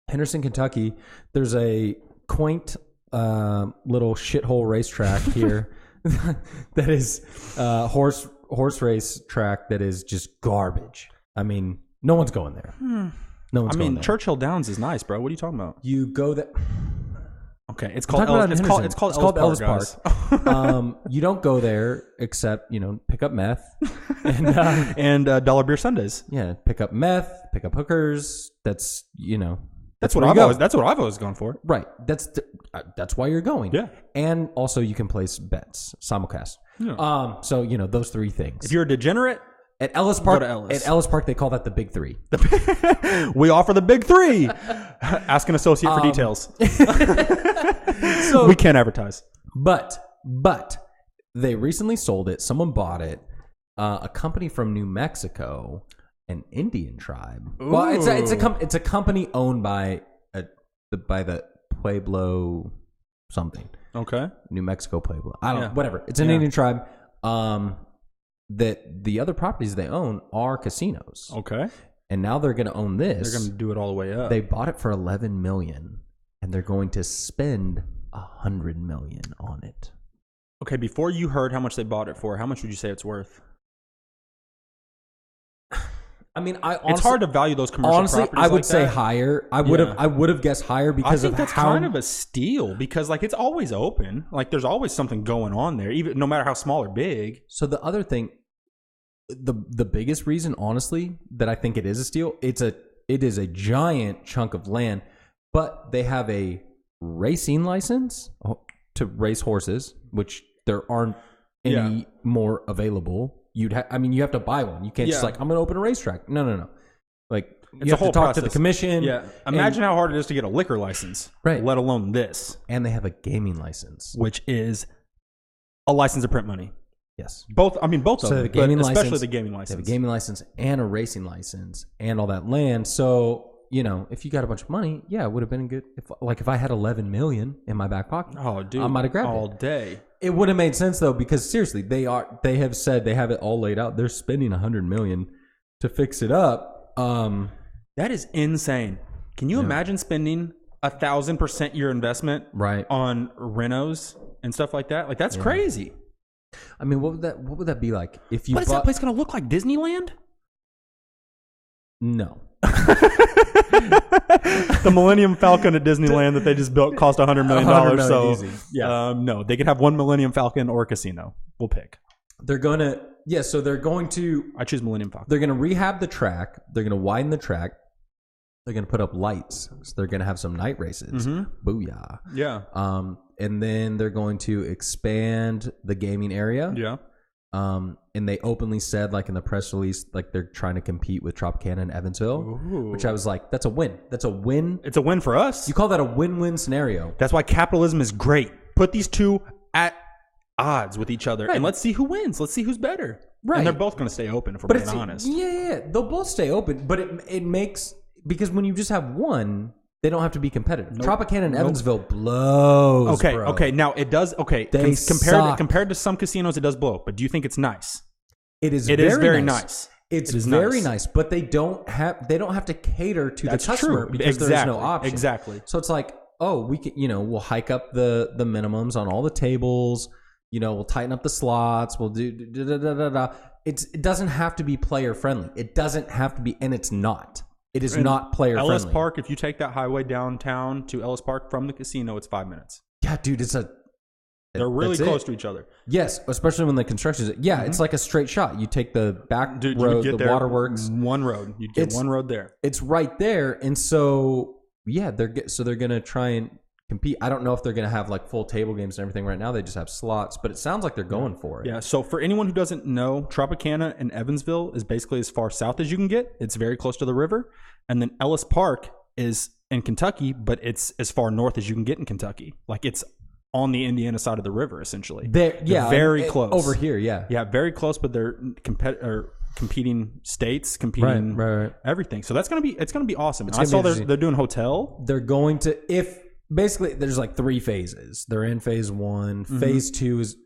Kentucky. There's a quaint little shithole racetrack here that is horse race track that is just garbage. I mean, no one's going there. No one's going there. Churchill Downs is nice, bro. What are you talking about? You go there. Okay, it's called Ellis Park. You don't go there except pick up meth and dollar beer Sundays. Yeah, pick up meth, pick up hookers. That's what I've always gone for. Right. That's why you're going. Yeah. And also you can place bets, simulcast. Yeah. So those three things. If you're a degenerate. At Ellis Park, they call that the Big Three. We offer the Big Three. Ask an associate for details. So we can't advertise. But they recently sold it. Someone bought it. A company from New Mexico, an Indian tribe. Ooh. Well, it's a company owned by the Pueblo something. Okay. New Mexico Pueblo. I don't know. Whatever. It's an Indian tribe. That the other properties they own are casinos. Okay. And now they're going to own this. They're going to do it all the way up. They bought it for $11 million, and they're going to spend $100 million on it. Okay, before you heard how much they bought it for, how much would you say it's worth? I mean, it's hard to value those commercial properties. I would say higher. I would have guessed higher because I think that's kind of a steal because it's always open. Like there's always something going on there, even no matter how small or big. So the other thing, the biggest reason, honestly, that I think it is a steal, it is a giant chunk of land, but they have a racing license to race horses, which there aren't any more available. You have to buy one. You can't just I'm going to open a racetrack. No. Like you have to talk to the commission. Yeah. Imagine how hard it is to get a liquor license, right? Let alone this. And they have a gaming license, which is a license to print money. Yes. Both of them, the gaming license, especially the gaming license. They have a gaming license and a racing license and all that land. So, if you got a bunch of money, it would have been good. If I had $11 million in my back pocket, I might have grabbed all day. It would have made sense though, because seriously, they have said they have it all laid out. They're spending $100 million to fix it up. That is insane. Can you imagine spending 1,000% your investment on renos and stuff like that? Like that's crazy. I mean, what would that be like if you? What is that place going to look like? Disneyland? No. The Millennium Falcon at Disneyland that they just built cost $100 million. So easy. No, they could have one Millennium Falcon or a casino. We'll pick. They're going to I choose Millennium Falcon. They're going to rehab the track. They're going to widen the track. They're going to put up lights. So they're going to have some night races. Mm-hmm. Booyah. Yeah. And then they're going to expand the gaming area. Yeah. And they openly said, like in the press release, like they're trying to compete with Tropicana and Evansville, which I was like, that's a win. That's a win. It's a win for us. You call that a win-win scenario. That's why capitalism is great. Put these two at odds with each other, and let's see who wins. Let's see who's better. Right. And they're both going to stay open, if we're being honest. Yeah. They'll both stay open, but it makes, because when you just have one, they don't have to be competitive. Tropicana and Evansville blows. Okay. Now it does. Okay, compared to some casinos, it does blow. But do you think it's nice? It is very nice. It's very nice, but they don't have to cater to the customer because there's no option. Exactly. So it's like, we can, we'll hike up the minimums on all the tables. We'll tighten up the slots. We'll do It doesn't have to be player friendly. It doesn't have to be, and it's not. It is not player friendly. Ellis Park, if you take that highway downtown to Ellis Park from the casino, it's 5 minutes. Yeah, dude, they're really close to each other. Yes, especially when the construction is. Yeah, it's like a straight shot. You take the back road, the waterworks. One road. You get one road there. It's right there, and so they're gonna try and compete. I don't know if they're gonna have like full table games and everything right now. They just have slots, but it sounds like they're going for it. Yeah. So for anyone who doesn't know, Tropicana and Evansville is basically as far south as you can get. It's very close to the river, and then Ellis Park is in Kentucky, but it's as far north as you can get in Kentucky. Like it's on the Indiana side of the river, essentially. They're very close over here. Yeah, very close, but they're competing states, competing everything. So it's gonna be awesome. I saw they're doing hotel. They're going to basically there's like 3 phases. They're in phase 1. Phase 2 is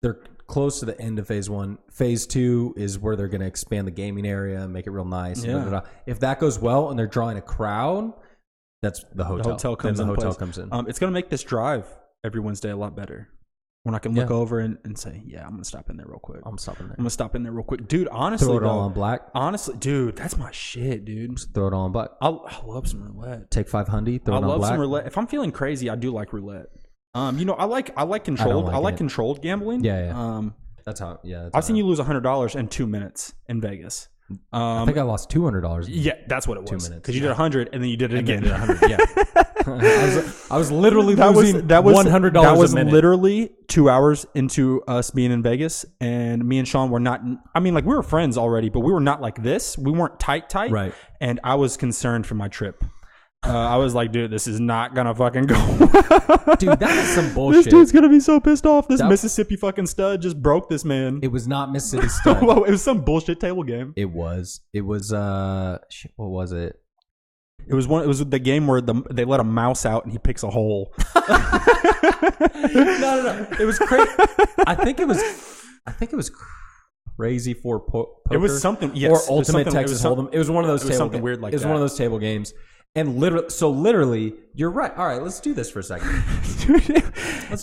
they're close to the end of phase 1. Phase 2 is where they're going to expand the gaming area and make it real nice. Yeah. If that goes well and they're drawing a crowd, that's the hotel. The hotel comes in. It's going to make this drive every Wednesday a lot better. When I can look over and say, I'm going to stop in there real quick. I'm going to stop in there real quick. Dude, honestly, throw it all on black. Honestly, dude, that's my shit, dude. Just throw it all on black. I love some roulette. Take 500, throw it on black. I love some roulette. If I'm feeling crazy, I do like roulette. I like controlled. I like controlled gambling. Yeah. That's how. Yeah. I've seen you lose $100 in 2 minutes in Vegas. I think I lost $200. Yeah, that's what it was. 2 minutes. Because you did 100 and then you did it again. Did 100. Yeah. I was literally losing $100. That was literally 2 hours into us being in Vegas, and me and Sean were not. I mean, like we were friends already, but we were not like this. We weren't tight. Right. And I was concerned for my trip. I was like, dude, this is not gonna fucking go. Dude, that is some bullshit. This dude's gonna be so pissed off. This Mississippi fucking stud just broke this man. It was not Mississippi stud. Well, it was some bullshit table game. It was what was it? It was the game where they let a mouse out and he picks a hole. No. It was crazy. I think it was Crazy for Poker. It was something, yes. Or Ultimate Texas Hold'em. It was one of those something weird like that. It was one of those table games. And literally, you're right. All right, let's do this for a second.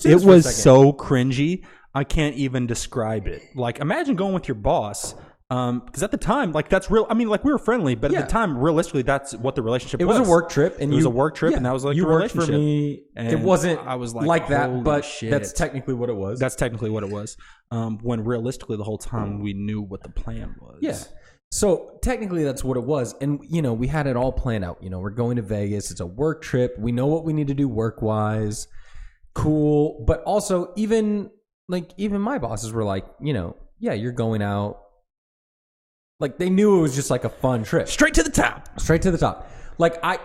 It was so cringy. I can't even describe it. Like, imagine going with your boss. Because at the time, like, that's real. I mean, like, we were friendly, but at the time, realistically, that's what the relationship was. It was a work trip. And it was a work trip, and that was like you the worked relationship. For me. And it wasn't I was like that, but shit. That's technically what it was. That's technically what it was. When realistically, the whole time, we knew what the plan was. Yeah. So technically that's what it was. And, we had it all planned out. We're going to Vegas. It's a work trip. We know what we need to do work-wise. Cool. But also even my bosses were like, you're going out. Like they knew it was just like a fun trip. Straight to the top. Like I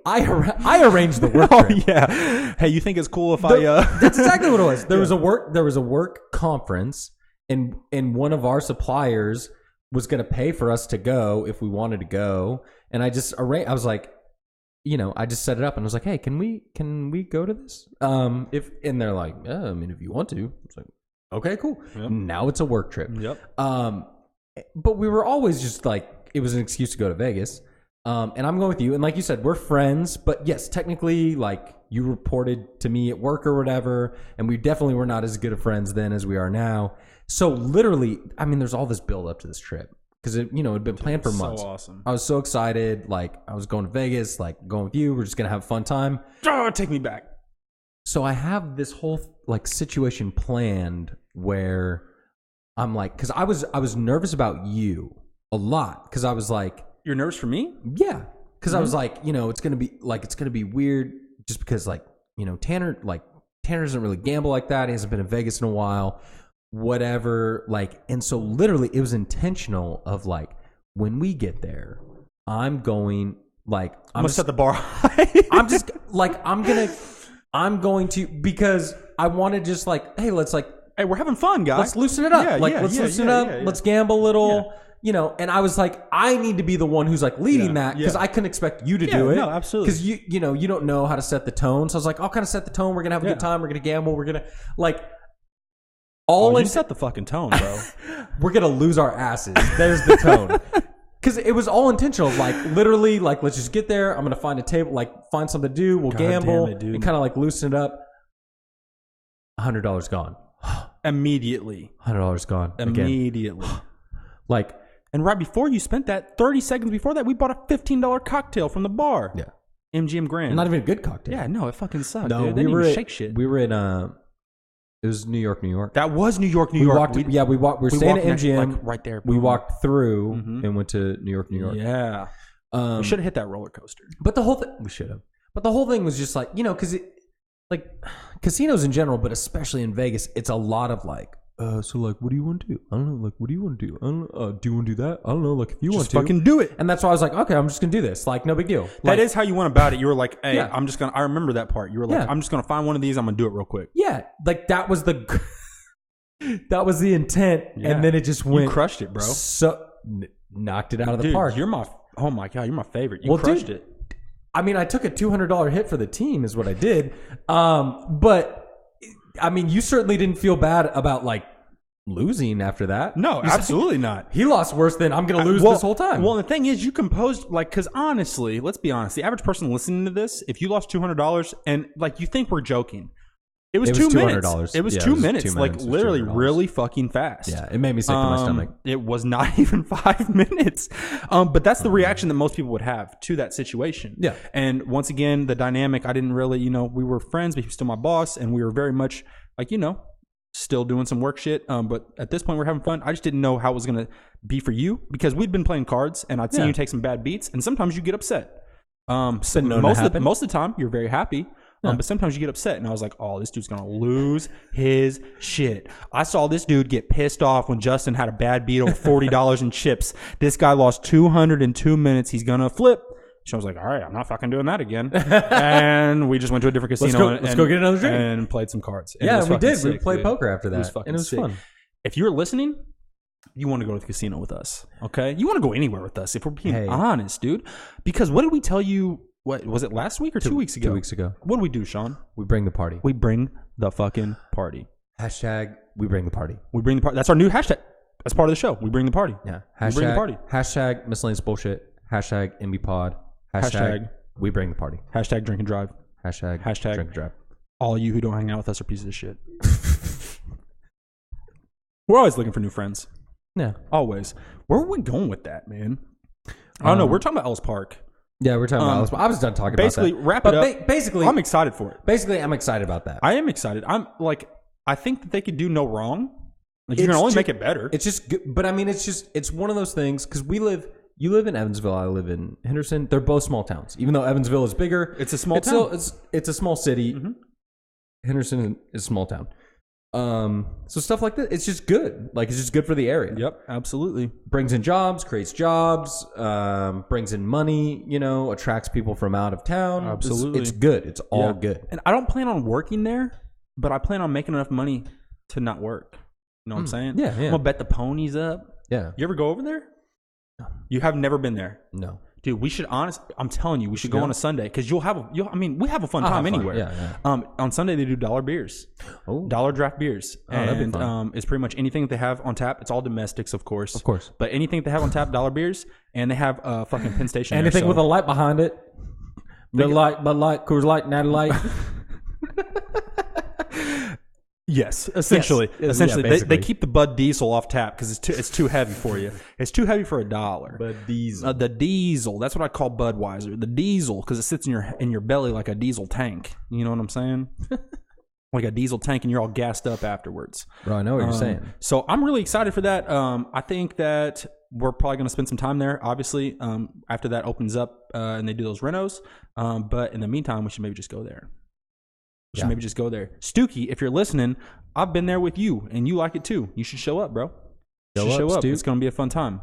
arranged the work trip. Oh yeah. Hey, you think it's cool if That's exactly what it was. There was a work conference and one of our suppliers was going to pay for us to go if we wanted to go. And I just arranged, I was like, I just set it up and I was like, hey, can we go to this? And they're like, yeah, I mean, if you want to. It's like, okay, cool. Yep. Now it's a work trip. Yep. But we were always just like, it was an excuse to go to Vegas. And I'm going with you. And like you said, we're friends, but yes, technically, like you reported to me at work or whatever. And we definitely were not as good of friends then as we are now. So literally, I mean, there's all this build up to this trip because it had been planned for months. So awesome. I was so excited. Like I was going to Vegas, like going with you. We're just going to have a fun time. Oh, take me back. So I have this whole like situation planned where I'm like, cause I was nervous about you a lot. Cause I was like, you're nervous for me? Yeah. Cause I was like, it's going to be weird just because like, Tanner doesn't really gamble like that. He hasn't been in Vegas in a while. Whatever, like, and so literally it was intentional of like, when we get there, I'm going to set the bar high. I'm going to, because I wanted just like, hey, let's like, hey, we're having fun, guys. Let's loosen it up. Let's loosen it up. Let's gamble a little. Yeah. You know, and I was like, I need to be the one who's like leading that because I couldn't expect you to do it. No, absolutely. Because you know, you don't know how to set the tone. So I was like, I'll kind of set the tone. We're gonna have a good time. We're gonna gamble. We're gonna like you set the fucking tone, bro. We're gonna lose our asses. There's the tone. Because it was all intentional. Like literally, like let's just get there. I'm gonna find a table, like find something to do. We'll gamble and kind of like loosen it up. $100 gone. Immediately. $100 gone. Immediately. Like. And right before you spent that, 30 seconds before that, we bought a $15 cocktail from the bar. Yeah. MGM Grand. Not even a good cocktail. Yeah, no, it fucking sucked, no, dude. They didn't even shake shit. We were in, it was New York. That was New York. We walked. We were staying at MGM. Like, right there. We walked through and went to New York. Yeah. We should have hit that roller coaster. But the whole thing, we should have. But the whole thing was just like, you know, because like casinos in general, but especially in Vegas, it's a lot of like, so like, what do you want to do? I don't know. Like, what do you want to do? I don't know. Do you want to do that? I don't know. Like, if you want to, fucking do it. And that's why I was like, okay, I'm just gonna do this. Like, no big deal. That like, is how you went about it. You were like, hey, I'm just gonna. I remember that part. You were like, I'm just gonna find one of these. I'm gonna do it real quick. Yeah, like that was the intent, and then it just went. You crushed it, bro. So knocked it out of the park. Oh my god, you're my favorite. You crushed it. I mean, I took a $200 hit for the team, is what I did. But I mean, you certainly didn't feel bad about like losing after that. No, absolutely not. He lost worse than I'm going to lose this whole time. Well, the thing is, you composed like, because honestly, let's be honest, the average person listening to this, if you lost $200 and like you think we're joking, it was 2 minutes. It was 2 minutes, like literally really fucking fast. Yeah, it made me sick to my stomach. It was not even 5 minutes. But that's the reaction that most people would have to that situation. Yeah. And once again, the dynamic, I didn't really, you know, we were friends, but he was still my boss, and we were very much like, you know, still doing some work shit. But at this point, we're having fun. I just didn't know how it was going to be for you because we'd been playing cards, and I'd seen you take some bad beats, and sometimes you get upset. Most of the time, you're very happy. But sometimes you get upset, and I was like, oh, this dude's going to lose his shit. I saw this dude get pissed off when Justin had a bad beat over $40 in chips. This guy lost 202 minutes. He's going to flip. So I was like, all right, I'm not fucking doing that again. And we just went to a different casino. Let's go get another drink. And played some cards. And yeah, we did. Sick, we played poker after that. It was fun. If you're listening, you want to go to the casino with us, okay? You want to go anywhere with us, if we're being honest, dude. Because what did we tell you? What was it, last week or 2 weeks ago? 2 weeks ago. What do we do, Sean? We bring the party. We bring the fucking party. Hashtag we bring the party. We bring the party. That's our new hashtag. That's part of the show. We bring the party. Yeah. We bring the party. Hashtag miscellaneous bullshit. Hashtag MBPod. Hashtag we bring the party. Hashtag drink and drive. Hashtag drink and drive. All you who don't hang out with us are pieces of shit. We're always looking for new friends. Yeah. Always. Where are we going with that, man? I don't know. We're talking about Ellis Park. Yeah, we're talking about Ellis Park. I was done talking about that. Basically, wrap it up. Basically, I'm excited for it. Basically, I'm excited about that. I am excited. I'm like, I think that they could do no wrong. Like, you can only make it better. It's just good. But I mean, it's one of those things because you live in Evansville. I live in Henderson. They're both small towns. Even though Evansville is bigger, it's a small town. It's a small city. Mm-hmm. Henderson is a small town. So stuff like that, it's just good. Like, it's just good for the area. Yep, absolutely. Brings in jobs, creates jobs, brings in money, you know, attracts people from out of town. Absolutely. It's good. It's all good. And I don't plan on working there, but I plan on making enough money to not work. You know what I'm saying? Yeah. I'm going to bet the ponies up. Yeah. You ever go over there? No. You have never been there? No. Dude, we should I'm telling you, we should go on a Sunday because we have a fun time anywhere. Yeah. On Sunday they do dollar beers, dollar draft beers, and it's pretty much anything that they have on tap. It's all domestics, of course, but anything that they have on tap, dollar beers, and they have a fucking Penn Station. Anything with a light behind it, Bud Light, Coors Light, Natty Light. Yes, essentially. They keep the Bud Diesel off tap because it's too heavy for you. It's too heavy for $1. Bud Diesel. The Diesel. That's what I call Budweiser. The Diesel, because it sits in your belly like a diesel tank. You know what I'm saying? Like a diesel tank, and you're all gassed up afterwards. Bro, I know what you're saying. So I'm really excited for that. I think that we're probably going to spend some time there. Obviously, after that opens up and they do those renos. But in the meantime, we should maybe just go there. Maybe just go there. Stookie, if you're listening, I've been there with you, and you like it too. You should show up, bro. Show up. It's going to be a fun time.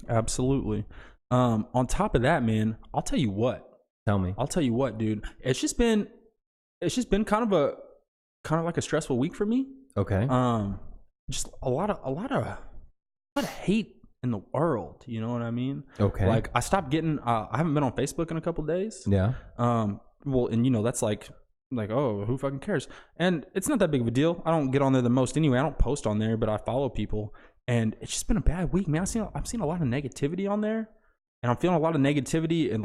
Absolutely. On top of that, man, I'll tell you what. Tell me. I'll tell you what, dude. It's just been It's just been kind of like a stressful week for me. Okay. Just a lot of hate in the world. You know what I mean? Okay. Like I stopped getting. I haven't been on Facebook in a couple days. Yeah. Well, and you know that's like oh, who fucking cares? And it's not that big of a deal. I don't get on there the most anyway. I don't post on there, but I follow people, and it's just been a bad week, man. I'm seeing a lot of negativity on there, and I'm feeling a lot of negativity in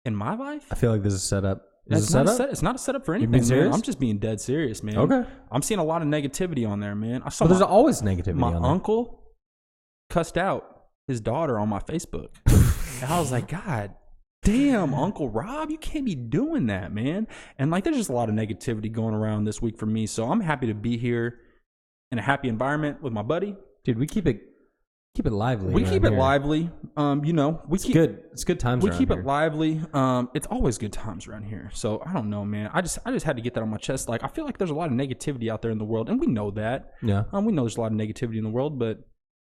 in my life. I feel like this is set up. It's not a setup for anything, man. I'm just being dead serious, man. Okay. I'm seeing a lot of negativity on there, man. There's always negativity my on there. uncle cussed out his daughter on my Facebook. And I was like, God damn, Uncle Rob, you can't be doing that, man. And there's just a lot of negativity going around this week for me. So I'm happy to be here in a happy environment with my buddy. Dude, we keep it lively. We keep it lively. It's good times. We keep here. it lively. It's always good times around here. So I don't know, man. I just had to get that on my chest. I feel like there's a lot of negativity out there in the world, and we know that. Yeah. We know there's a lot of negativity in the world, but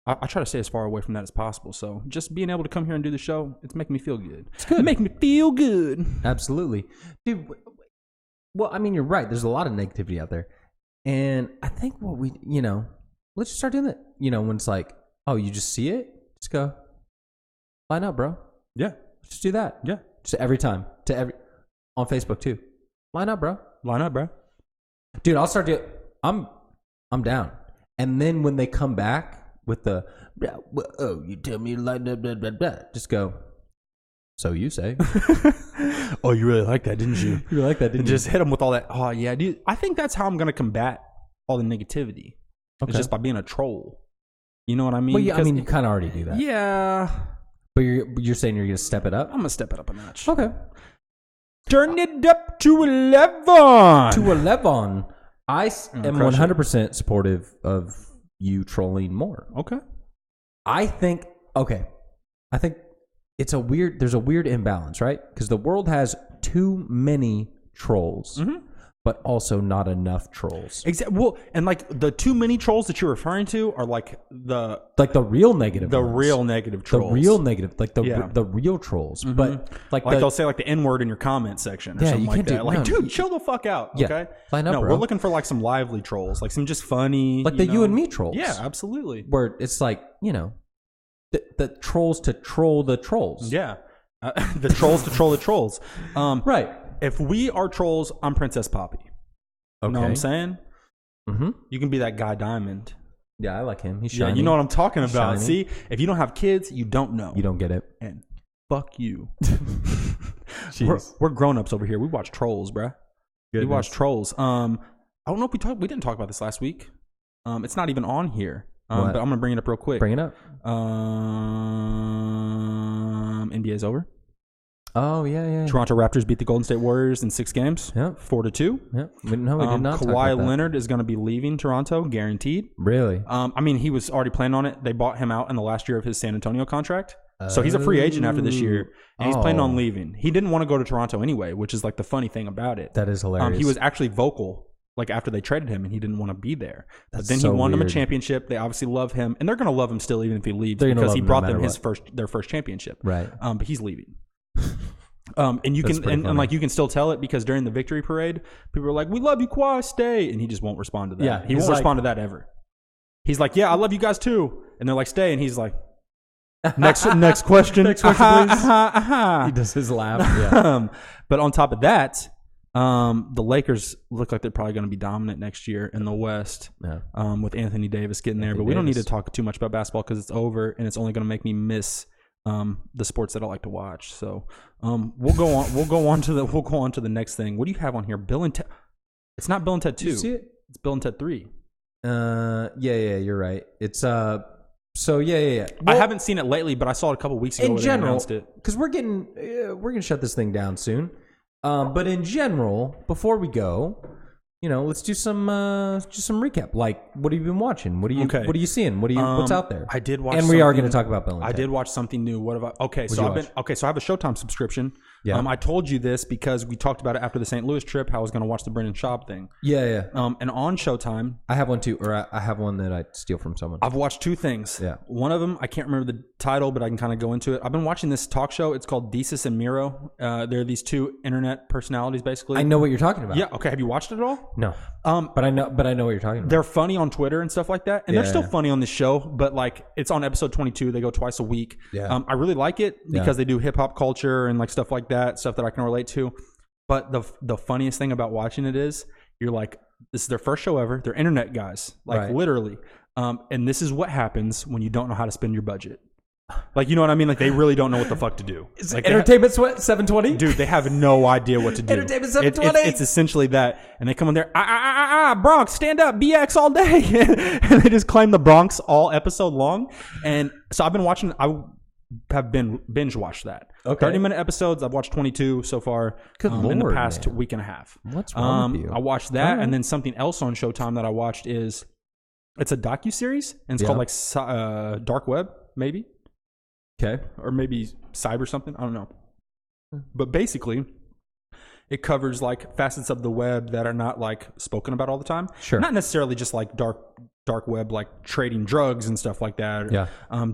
I try to stay as far away from that as possible. So just being able to come here and do the show, it's making me feel good. It's good. It making me feel good. Absolutely, dude. Well, I mean, you're right. There's a lot of negativity out there, and I think what let's just start doing that. When it's like, oh, you just see it, just go line up, bro. Yeah, just do that. Yeah, just every time on Facebook too. Line up, bro. Line up, bro. Dude, I'll start to. I'm down, and then when they come back with the you tell me to line up, blah, blah, blah, just go. So you say. Oh, you really like that, didn't you? You really like that, didn't you? Just hit them with all that. Oh yeah, dude. I think that's how I'm gonna combat all the negativity. Okay. It's just by being a troll. You know what I mean? Well, yeah, I mean, you kind of already do that. Yeah. But you're saying you're going to step it up? I'm going to step it up a notch. Okay. Turn it up to 11. To 11. I am 100% supportive of you trolling more. Okay. I think there's a weird imbalance, right? Because the world has too many trolls. Mm-hmm. But also not enough trolls. Exactly. Well, and the too many trolls that you're referring to are the real negative. The ones. real negative trolls. The real negative, the real trolls. Mm-hmm. But they'll say the N-word in your comment section or something like that. Dude, chill the fuck out. Yeah, okay. Line up, no, bro. We're looking for some lively trolls, some just funny, you and me trolls. Yeah, absolutely. Where it's the trolls to troll the trolls. Yeah, the trolls to troll the trolls. Right. If we are trolls, I'm Princess Poppy. Okay. You know what I'm saying? Mm-hmm. You can be that guy Diamond. Yeah, I like him. He's shiny. Yeah, you know what I'm talking about. Shiny. See, if you don't have kids, you don't know. You don't get it. And fuck you. we're grown-ups over here. We watch Trolls, bruh. We watch Trolls. I don't know if we didn't talk about this last week. It's not even on here. But I'm going to bring it up real quick. Bring it up. NBA's over. Oh, yeah. Toronto Raptors beat the Golden State Warriors in 6 games. Yeah. 4-2. Yeah. We did not Kawhi Leonard is going to be leaving Toronto, guaranteed. Really? I mean, he was already planning on it. They bought him out in the last year of his San Antonio contract. So he's a free agent after this year, and he's planning on leaving. He didn't want to go to Toronto anyway, which is the funny thing about it. That is hilarious. He was actually vocal after they traded him, and he didn't want to be there. But then he won them a championship. They obviously love him, and they're going to love him still even if he leaves because he brought them their first championship. Right. But he's leaving. And you can you can still tell it because during the victory parade, people are like, "We love you, Kawhi, stay," and he just won't respond to that. Yeah, he won't respond to that ever. He's like, "Yeah, I love you guys too," and they're like, "Stay," and he's like, "Next question, next question, please." He does his laugh. Yeah. But on top of that, the Lakers look like they're probably going to be dominant next year in the West. Yeah. With Anthony Davis getting there, but we don't need to talk too much about basketball because it's over, and it's only going to make me miss the sports that I like to watch. So we'll go on to the next thing. What do you have on here? Bill and Ted. It's not Bill and Ted 2. Did you see it? It's Bill and Ted 3. Yeah, you're right. It's yeah. Well, I haven't seen it lately, but I saw it a couple weeks ago. In general, because we're gonna shut this thing down soon. But in general, before we go, let's do some recap. What have you been watching? What are you seeing? What's out there? I did watch, and we are going to talk about Bill and Ted. I did watch something new. What about? So I have a Showtime subscription. Yeah. I told you this because we talked about it after the St. Louis trip, how I was going to watch the Brendan Schaub thing. Yeah. And on Showtime. I have one too, or I have one that I steal from someone. I've watched 2 things. Yeah. One of them, I can't remember the title, but I can kind of go into it. I've been watching this talk show. It's called Desus and Mero. They're these 2 internet personalities, basically. I know what you're talking about. Yeah. Okay. Have you watched it at all? No. But I know what you're talking about. They're funny on Twitter and stuff like that. And they're still funny on this show, but like it's on episode 22. They go twice a week. Yeah. I really like it because they do hip hop culture and like stuff like that, stuff that I can relate to. But the funniest thing about watching it is you're like, this is their first show ever. They're internet guys, like literally. And this is what happens when you don't know how to spend your budget. Like, you know what I mean? Like, they really don't know what the fuck to do. It's like Entertainment Sweat 720? Dude, they have no idea what to do. Entertainment 720? It's essentially that. And they come in there, Bronx, stand up, BX all day. And they just claim the Bronx all episode long. And so I've been watching, I have been binge watched that. Okay. 30-minute episodes. I've watched 22 so far in the past week and a half. What's wrong with you? I watched that. And then something else on Showtime that I watched is, it's a docuseries. And it's called like Dark Web, maybe. Okay. Or maybe cyber something. I don't know. But basically, it covers like facets of the web that are not like spoken about all the time. Sure. Not necessarily just like dark web, like trading drugs and stuff like that. Yeah.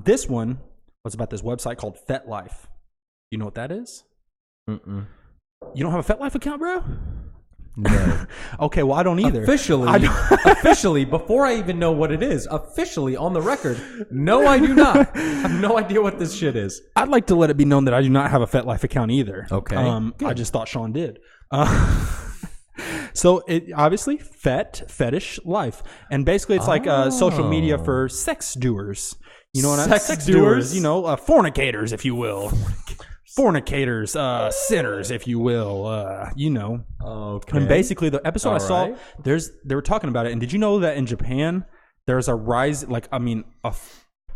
This one was about this website called FetLife. You know what that is? Mm-mm. You don't have a FetLife account, bro? No. Okay, well, I don't either. Officially, before I even know what it is, officially on the record, no, I do not. I have no idea what this shit is. I'd like to let it be known that I do not have a FetLife account either. Okay. I just thought Sean did. So it obviously fetish life, and basically it's like social media for sex doers. You know what I mean? Sex doers. You know, fornicators, if you will. Fornicators, sinners, if you will, you know. Okay. And basically, the episode I saw, they were talking about it. And did you know that in Japan, there's a rise, like, I mean,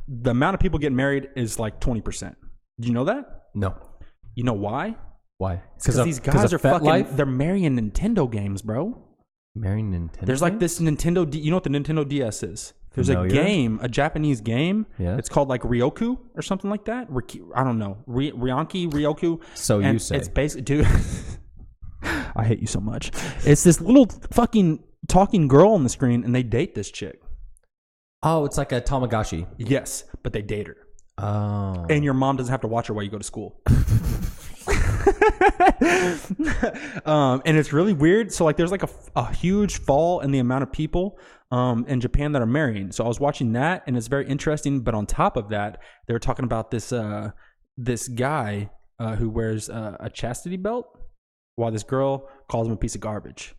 the amount of people getting married is like 20%. Did you know that? No. You know why? Why? Because these guys are fucking, they're marrying Nintendo games, bro. Marrying Nintendo? There's like this Nintendo, you know what the Nintendo DS is? There's a game, a Japanese game. Yeah. It's called like Ryoku or something like that. I don't know. Ryoku. So and you say. It's basically, dude. I hate you so much. It's this little fucking talking girl on the screen, and they date this chick. Oh, it's like a Tamagotchi. Yes, but they date her. Oh. And your mom doesn't have to watch her while you go to school. And it's really weird. So like there's like a huge fall in the amount of people in Japan that are marrying. So I was watching that, and it's very interesting. But on top of that, they were talking about this this guy who wears a chastity belt, while this girl calls him a piece of garbage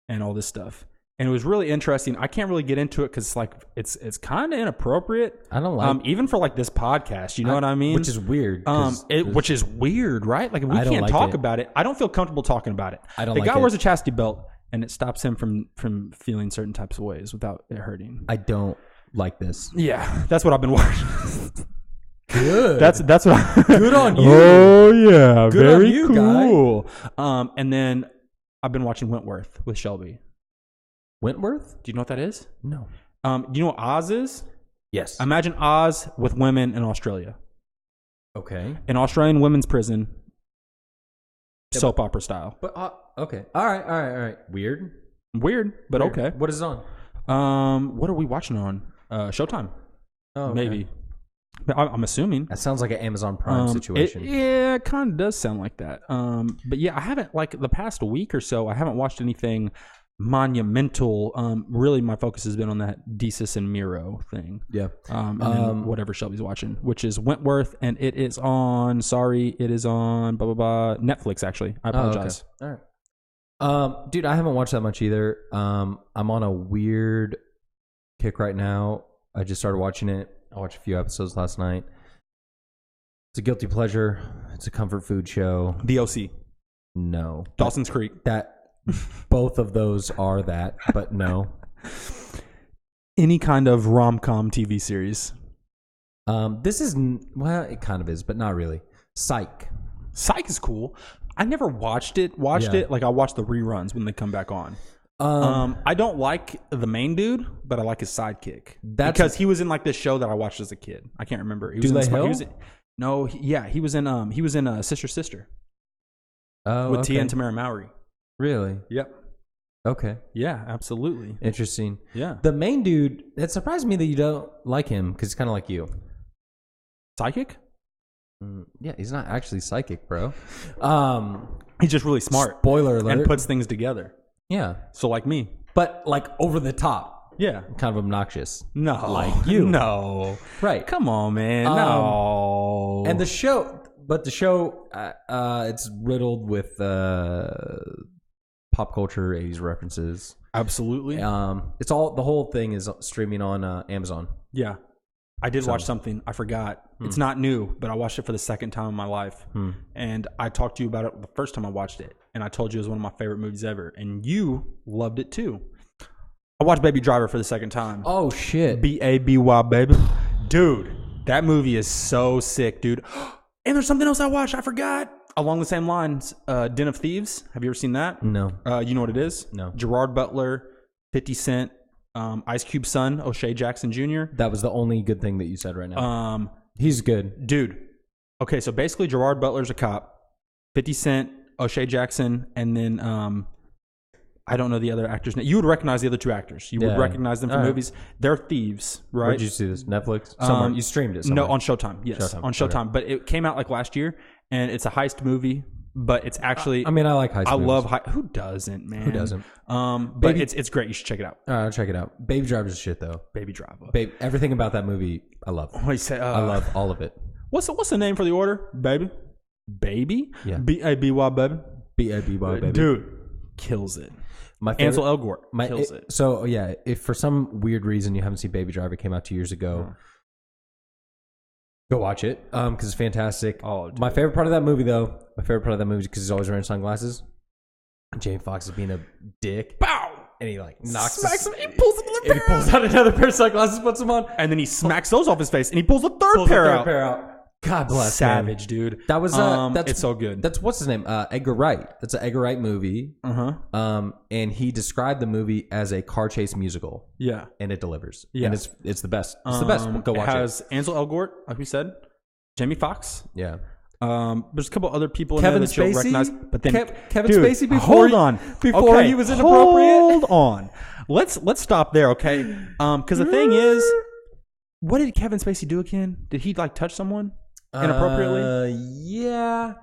and all this stuff. And it was really interesting. I can't really get into it because like it's kind of inappropriate. I don't like even for like this podcast. You know what I mean? Which is weird. Which is weird, right? Like we can't talk about it. I don't feel comfortable talking about it. The guy wears a chastity belt, and it stops him from feeling certain types of ways without it hurting. I don't like this. Yeah, that's what I've been watching. Good. That's what. Good on you. Oh yeah, good very on you, cool. Guy. And then I've been watching Wentworth with Shelby. Wentworth? Do you know what that is? No. Do you know what Oz is? Yes. Imagine Oz with women in Australia. Okay. An Australian women's prison, soap opera style. But okay. All right. Weird, but okay. What is it on? What are we watching on? Showtime. Oh, okay. Maybe. I'm assuming. That sounds like an Amazon Prime situation. It kind of does sound like that. But yeah, I haven't, like the past week or so, I haven't watched anything monumental. Really my focus has been on that Desus and Mero thing. Yeah. And then whatever Shelby's watching, which is Wentworth, and it is on blah blah blah, Netflix actually. I apologize. Oh, okay. All right. Dude, I haven't watched that much either. I'm on a weird kick right now. I just started watching it. I watched a few episodes last night. It's a guilty pleasure. It's a comfort food show. The OC. No. Dawson's Creek. Both of those are that, but no. Any kind of rom-com TV series. This is, well, it kind of is, but not really. Psych. Psych is cool. I never watched it. Like I watched the reruns when they come back on. I don't like the main dude, but I like his sidekick. Because he was in like this show that I watched as a kid. I can't remember. He was in Sister Sister. with Tia and Tamara Mowry. Really? Yep. Okay. Yeah, absolutely. Interesting. Yeah. The main dude, it surprised me that you don't like him because he's kind of like you. Psychic? Yeah, he's not actually psychic, bro. He's just really smart. Spoiler alert. And puts things together. Yeah. So like me. But like over the top. Yeah. Kind of obnoxious. No. Like you. No. Right. Come on, man. No. And the show, it's riddled with pop culture 80s references. Absolutely. It's all, the whole thing is streaming on Amazon. Yeah. I did watch something. I forgot. It's not new, but I watched it for the second time in my life. And I talked to you about it the first time I watched it. And I told you it was one of my favorite movies ever. And you loved it too. I watched Baby Driver for the second time. Oh, shit. B-A-B-Y, baby. Dude, that movie is so sick, dude. And there's something else I watched. I forgot. Along the same lines, Den of Thieves. Have you ever seen that? No. You know what it is? No. Gerard Butler, 50 Cent, Ice Cube's son, O'Shea Jackson Jr. That was the only good thing that you said right now. He's good. Dude. Okay, so basically Gerard Butler's a cop. 50 Cent, O'Shea Jackson, and then I don't know the other actors' name. You would recognize the other two actors. You would recognize them from movies. They're thieves, right? Where'd you see this? Netflix? Somewhere. You streamed it somewhere. No, on Showtime. Yes, on Showtime. Okay. But it came out like last year, and it's a heist movie. But it's actually... I mean, I like heist movies. I love heist... Who doesn't, man? Who doesn't? But it's great. You should check it out. All right, I'll check it out. Baby Driver's shit, though. Baby Driver. Everything about that movie, I love. I love all of it. What's the name for the order? Baby? Baby? Yeah. B-A-B-Y, baby? B-A-B-Y, baby. Dude, kills it. Ansel Elgort kills it. So, yeah, if for some weird reason you haven't seen Baby Driver, it came out 2 years ago, go watch it because it's fantastic. Oh, dude. My favorite part of that movie, though, because he's always wearing sunglasses. Jamie Foxx is being a dick. Bow! And he like smacks him. He pulls another pair. He pulls out another pair of sunglasses, puts them on, and then he smacks those off his face, and he pulls a third pair out. God bless. Savage, man. Dude. That was it's so good. That's what's his name? Edgar Wright. That's an Edgar Wright movie. And he described the movie as a car chase musical. Yeah. And it delivers. Yeah. And it's the best. It's the best. Go watch it. It has Ansel Elgort, like we said, Jamie Foxx. Yeah. There's a couple other people Kevin in there that you'll recognize. But then Kevin Spacey before he was inappropriate. Hold on. Let's stop there, okay? Because the thing is, what did Kevin Spacey do again? Did he like touch someone inappropriately? Yeah.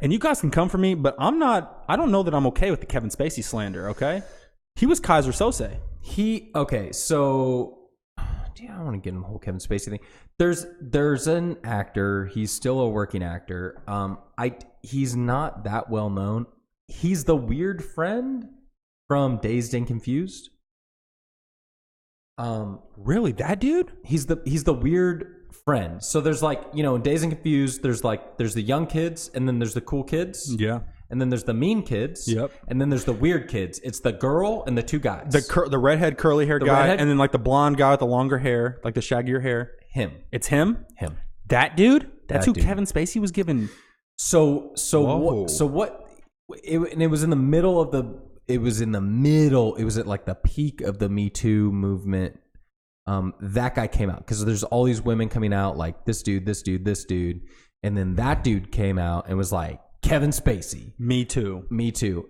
And you guys can come for me, but I don't know that I'm okay with the Kevin Spacey slander, okay? He was Kaiser Sose. So I don't want to get in the whole Kevin Spacey thing. There's an actor. He's still a working actor. He's not that well known. He's the weird friend from Dazed and Confused. Really, that dude? He's the weird friend. So there's like, in Dazed and Confused, there's the young kids, and then there's the cool kids. Yeah. And then there's the mean kids. Yep. And then there's the weird kids. It's the girl and the two guys. The redhead curly hair guy, and then like the blonde guy with the longer hair, like the shaggier hair. Him. It's him? Him. That dude? That's who Kevin Spacey was given. So what it was in the middle of it was at like the peak of the Me Too movement. That guy came out because there's all these women coming out like this dude, and then that dude came out and was like, Kevin Spacey. Me too.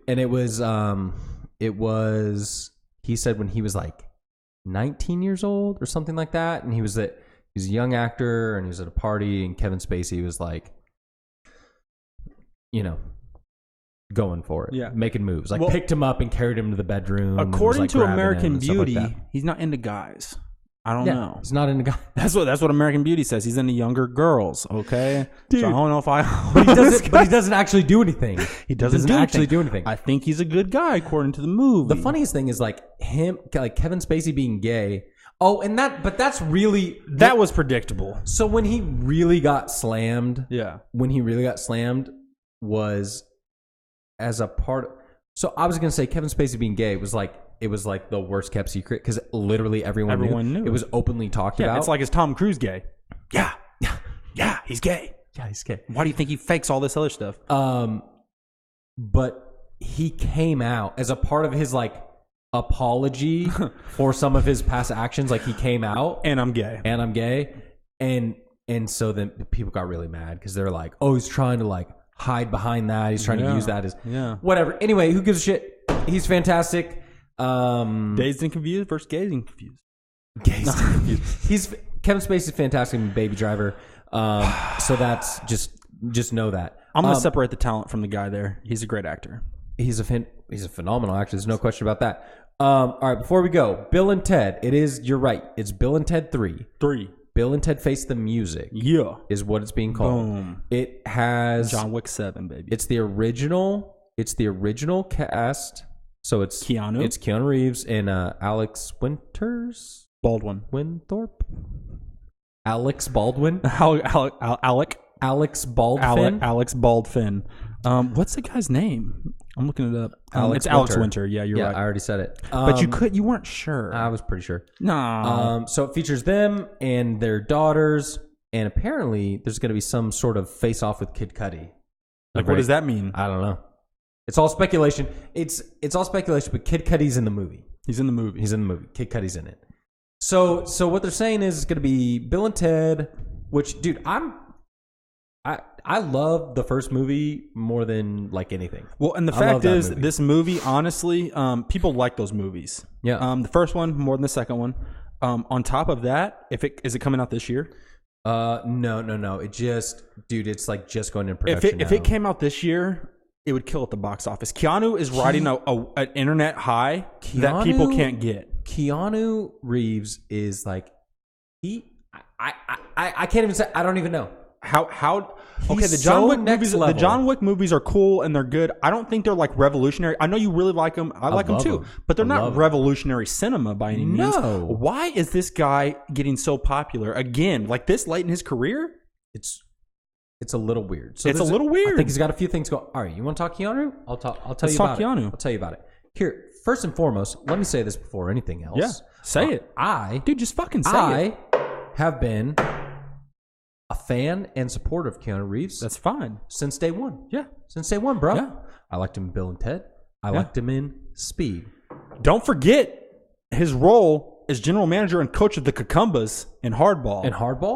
And it was he said when he was like 19 years old or something like that, and he's a young actor and he was at a party, and Kevin Spacey was like, going for it, making moves, like picked him up and carried him to the bedroom. According to American Beauty, he's not into guys. I don't know. He's not into guys. That's what American Beauty says. He's into younger girls. Okay, dude. So I don't know if I. But he doesn't actually do anything. He doesn't actually do anything. I think he's a good guy according to the movie. The funniest thing is like Kevin Spacey being gay. Oh, and that was predictable. So when he really got slammed, was as a part of, so I was gonna say Kevin Spacey being gay was like the worst kept secret because literally everyone knew. It was openly talked about. It's like, is Tom Cruise gay? Yeah, he's gay. Yeah, he's gay. Why do you think he fakes all this other stuff? But he came out as a part of his like apology for some of his past actions. Like he came out and I'm gay, and so then people got really mad because they're like, oh, he's trying to like hide behind that. He's trying to use that as whatever. Anyway, who gives a shit? He's fantastic. Dazed and Confused versus Gazed and Confused. Gazed and Confused. Kevin Spacey's fantastic in Baby Driver. So that's just know that. I'm gonna separate the talent from the guy there. He's a great actor. He's a phenomenal actor. There's no question about that. All right, before we go, Bill and Ted. You're right. It's Bill and Ted 3. Bill and Ted Face the Music. Yeah. Is what it's being called. Boom. It has John Wick 7, baby. It's the original cast. So it's Keanu. It's Keanu Reeves and Alex Winters? Baldwin. Winthorpe? Alex Baldwin? Alex Baldwin. Alex Baldwin. What's the guy's name? I'm looking it up. It's Alex Winter. Yeah, you're right. I already said it. But you weren't sure. I was pretty sure. No. So it features them and their daughters, and apparently there's going to be some sort of face-off with Kid Cudi. Like, what does that mean? I don't know. It's all speculation. It's all speculation, but Kid Cudi's in the movie. He's in the movie. Kid Cudi's in it. So what they're saying is it's going to be Bill and Ted, which, dude, I love the first movie more than like anything. Well, and the fact is, this movie, honestly, people like those movies. Yeah. The first one more than the second one. On top of that, is it coming out this year? No. Dude, it's like just going into production. If it came out this year, it would kill at the box office. Keanu is riding an internet high that people can't get. Keanu Reeves is like I can't even say. I don't even know. How okay, the John Wick movies are cool and they're good. I don't think they're like revolutionary. I know you really like them. I like them too. But they're not revolutionary cinema by any means. No. Why is this guy getting so popular again? Like this late in his career? It's a little weird. So it's a little weird. I think he's got a few things going. All right, you want to talk Keanu? I'll tell you about it. I'll tell you about it. Here, first and foremost, let me say this before anything else. Yeah, say it. Dude, just fucking say it. I have been a fan and supporter of Keanu Reeves. That's fine. Since day one. Yeah. Since day one, bro. Yeah. I liked him in Bill and Ted. I liked him in Speed. Don't forget his role as general manager and coach of the Cucumbas in Hardball.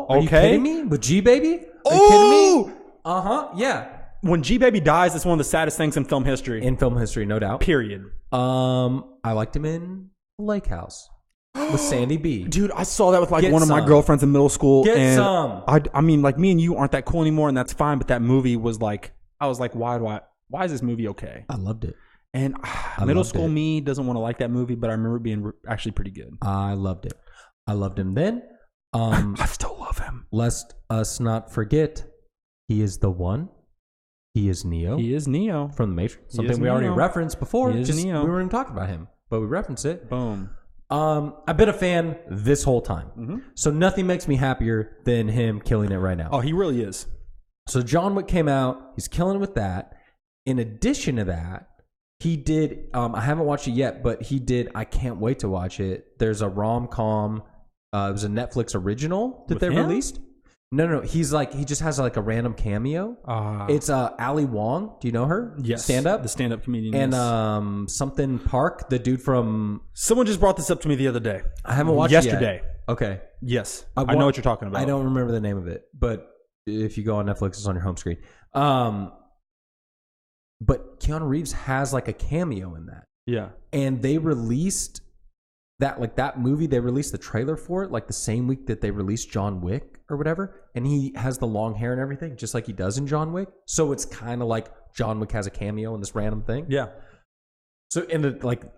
Are you kidding me? With G-Baby? Are you kidding me? Uh-huh. Yeah. When G-Baby dies, it's one of the saddest things in film history. No doubt. Period. I liked him in Lake House. With Sandy B. Dude, I saw that with like one of my girlfriends in middle school. Get some. I mean, like me and you aren't that cool anymore, and that's fine. But that movie was like, I was like, why is this movie okay? I loved it. And middle school me doesn't want to like that movie, but I remember it being actually pretty good. I loved it. I loved him then. I still love him. Lest us not forget, he is the one. He is Neo. He is Neo from The Matrix. Something we already referenced before. He is Neo. We weren't even talking about him, but we referenced it. Boom. I've been a fan this whole time. Mm-hmm. So nothing makes me happier than him killing it right now. Oh, he really is. So John Wick came out. He's killing it with that. In addition to that, he did, I haven't watched it yet, but he did, I can't wait to watch it. There's a rom-com. It was a Netflix original that they released. No. He's like, he just has like a random cameo. It's Ali Wong. Do you know her? Yes. Stand-up? The stand-up comedian. And something Park, the dude from... Someone just brought this up to me the other day. I haven't watched it yet. Okay. Yes. I know what you're talking about. I don't remember the name of it, but if you go on Netflix, it's on your home screen. But Keanu Reeves has like a cameo in that. Yeah. And they released that movie, they released the trailer for it like the same week that they released John Wick or whatever. And he has the long hair and everything, just like he does in John Wick. So it's kind of like John Wick has a cameo in this random thing. Yeah. So again,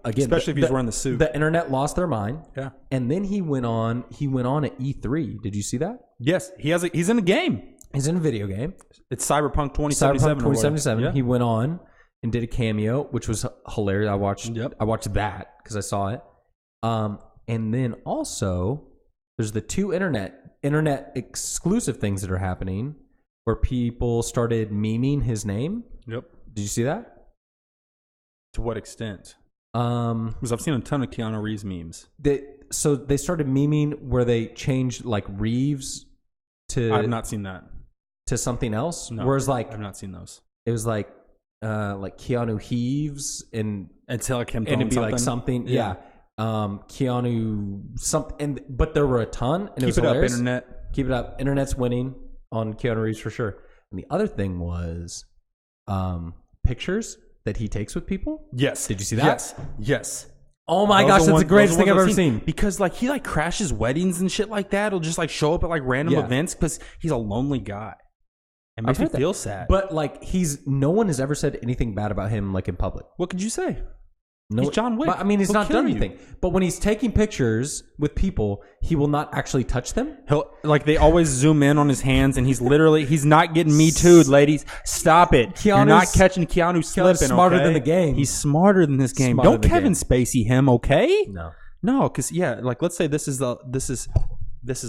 especially if he's wearing the suit. The internet lost their mind. Yeah. And then he went on at E3. Did you see that? Yes. He's in a game. He's in a video game. It's Cyberpunk 2077. Cyberpunk 2077. Yeah. He went on and did a cameo, which was hilarious. I watched that because I saw it. And then also there's the two internet exclusive things that are happening where people started memeing his name. Yep. Did you see that? To what extent? Because I've seen a ton of Keanu Reeves memes. So they started memeing where they changed like Reeves to... I've not seen that. To something else? No, whereas like... I've not seen those. It was like Keanu Heaves and... Until like him and it'd be like something... Yeah. Keanu something, but there were a ton, and it was hilarious. Internet. Keep it up. Internet's winning on Keanu Reeves for sure. And the other thing was pictures that he takes with people? Yes. Did you see that? Yes. Oh my gosh, that's the greatest thing I've ever seen. Because like he like crashes weddings and shit like that. He'll just like show up at like random events because he's a lonely guy. It makes me feel sad. But like no one has ever said anything bad about him like in public. What could you say? No, he's John Wick. But, I mean, he's not done anything. But when he's taking pictures with people, he will not actually touch them. They always zoom in on his hands, and he's not getting me too'd, ladies. Stop it. You're not catching Keanu slipping. He's smarter than the game. He's smarter than this game. Don't Kevin Spacey him, okay? No, because like let's say this is a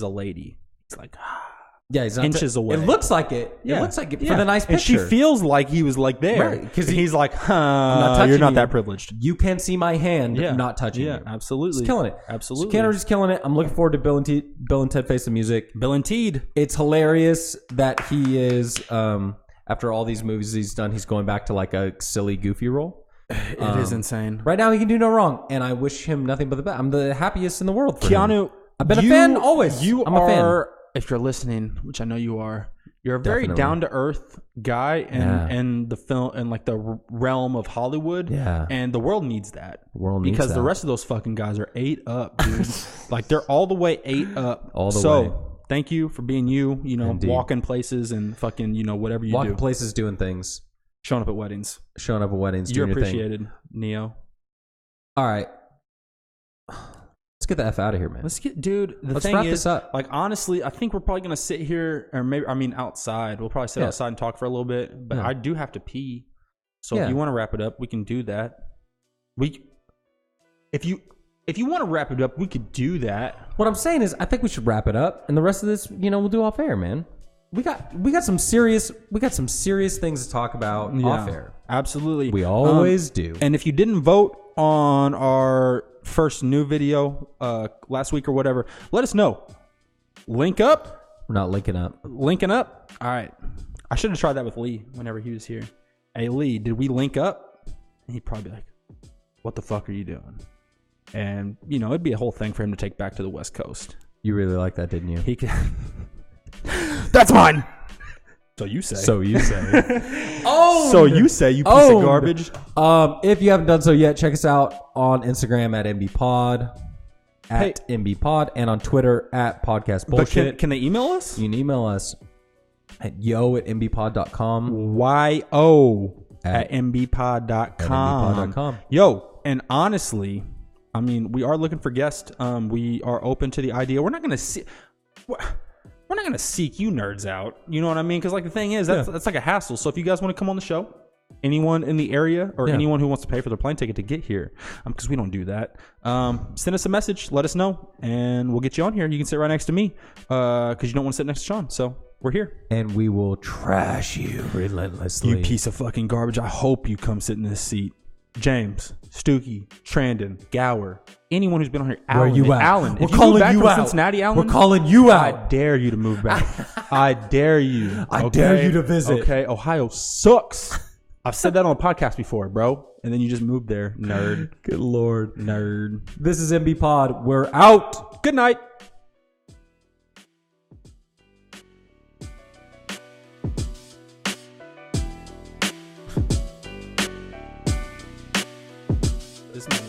lady. It's like. Yeah, he's inches away. It looks like it. Yeah. It looks like it for the nice picture. And she feels like he was like there. Because he's like, you're not that privileged. You can see my hand not touching you. Yeah, absolutely. He's killing it. Absolutely. So Keanu just killing it. I'm looking forward to Bill and Ted Face the Music. Bill and Ted. It's hilarious that he is, after all these movies he's done, he's going back to like a silly, goofy role. It is insane. Right now he can do no wrong. And I wish him nothing but the best. I'm the happiest in the world for Keanu, him. I've been a fan always. I'm a fan. If you're listening, which I know you are, you're a very down to earth guy in the film and like the realm of Hollywood. Yeah. And the world needs that. Because the rest of those fucking guys are 8 up, dude. Like they're all the way 8 up. All the way. Thank you for being you, Indeed. walking places and fucking, whatever you do. Walking places, doing things. Showing up at weddings. You're appreciated, Neo. All right. Let's get the F out of here, man. Let's wrap this up. Like, honestly, I think we're probably going to sit here, or maybe, outside. We'll probably sit outside and talk for a little bit, but I do have to pee. So if you want to wrap it up, we can do that. If you want to wrap it up, we could do that. What I'm saying is, I think we should wrap it up, and the rest of this, we'll do off air, man. We got some serious things to talk about off air. Absolutely. We always do. And if you didn't vote on our first new video last week or whatever, let us know. Link up. We're not linking up. Linking up. All right. I should have tried that with Lee whenever he was here. Hey Lee, did we link up? And he'd probably be like, what the fuck are you doing? And it'd be a whole thing for him to take back to the West Coast. You really like that, didn't you? He could. That's mine. So you say. Oh. So you say, you piece of garbage. If you haven't done so yet, check us out on Instagram at MBPod, MBPod, and on Twitter at Podcast Bullshit. But can they email us? You can email us at yo@mbpod.com. yo@mbpod.com. Yo, and honestly, I mean, we are looking for guests. We are open to the idea. We're not going to see. We're not going to seek you nerds out. You know what I mean? Because like the thing is, that's like a hassle. So if you guys want to come on the show, anyone in the area or anyone who wants to pay for their plane ticket to get here, because we don't do that, send us a message. Let us know, and we'll get you on here. You can sit right next to me because you don't want to sit next to Sean. So we're here. And we will trash you relentlessly. You piece of fucking garbage. I hope you come sit in this seat. James, Stookie, Trandon, Gower, anyone who's been on here. Where are you at? Alan. We're calling you out. Cincinnati, Alan. We're calling you out. I dare you to move back. I dare you. I dare you to visit. Okay, Ohio sucks. I've said that on a podcast before, bro. And then you just moved there, nerd. Good Lord. Nerd. This is MBPod. We're out. Good night. This man.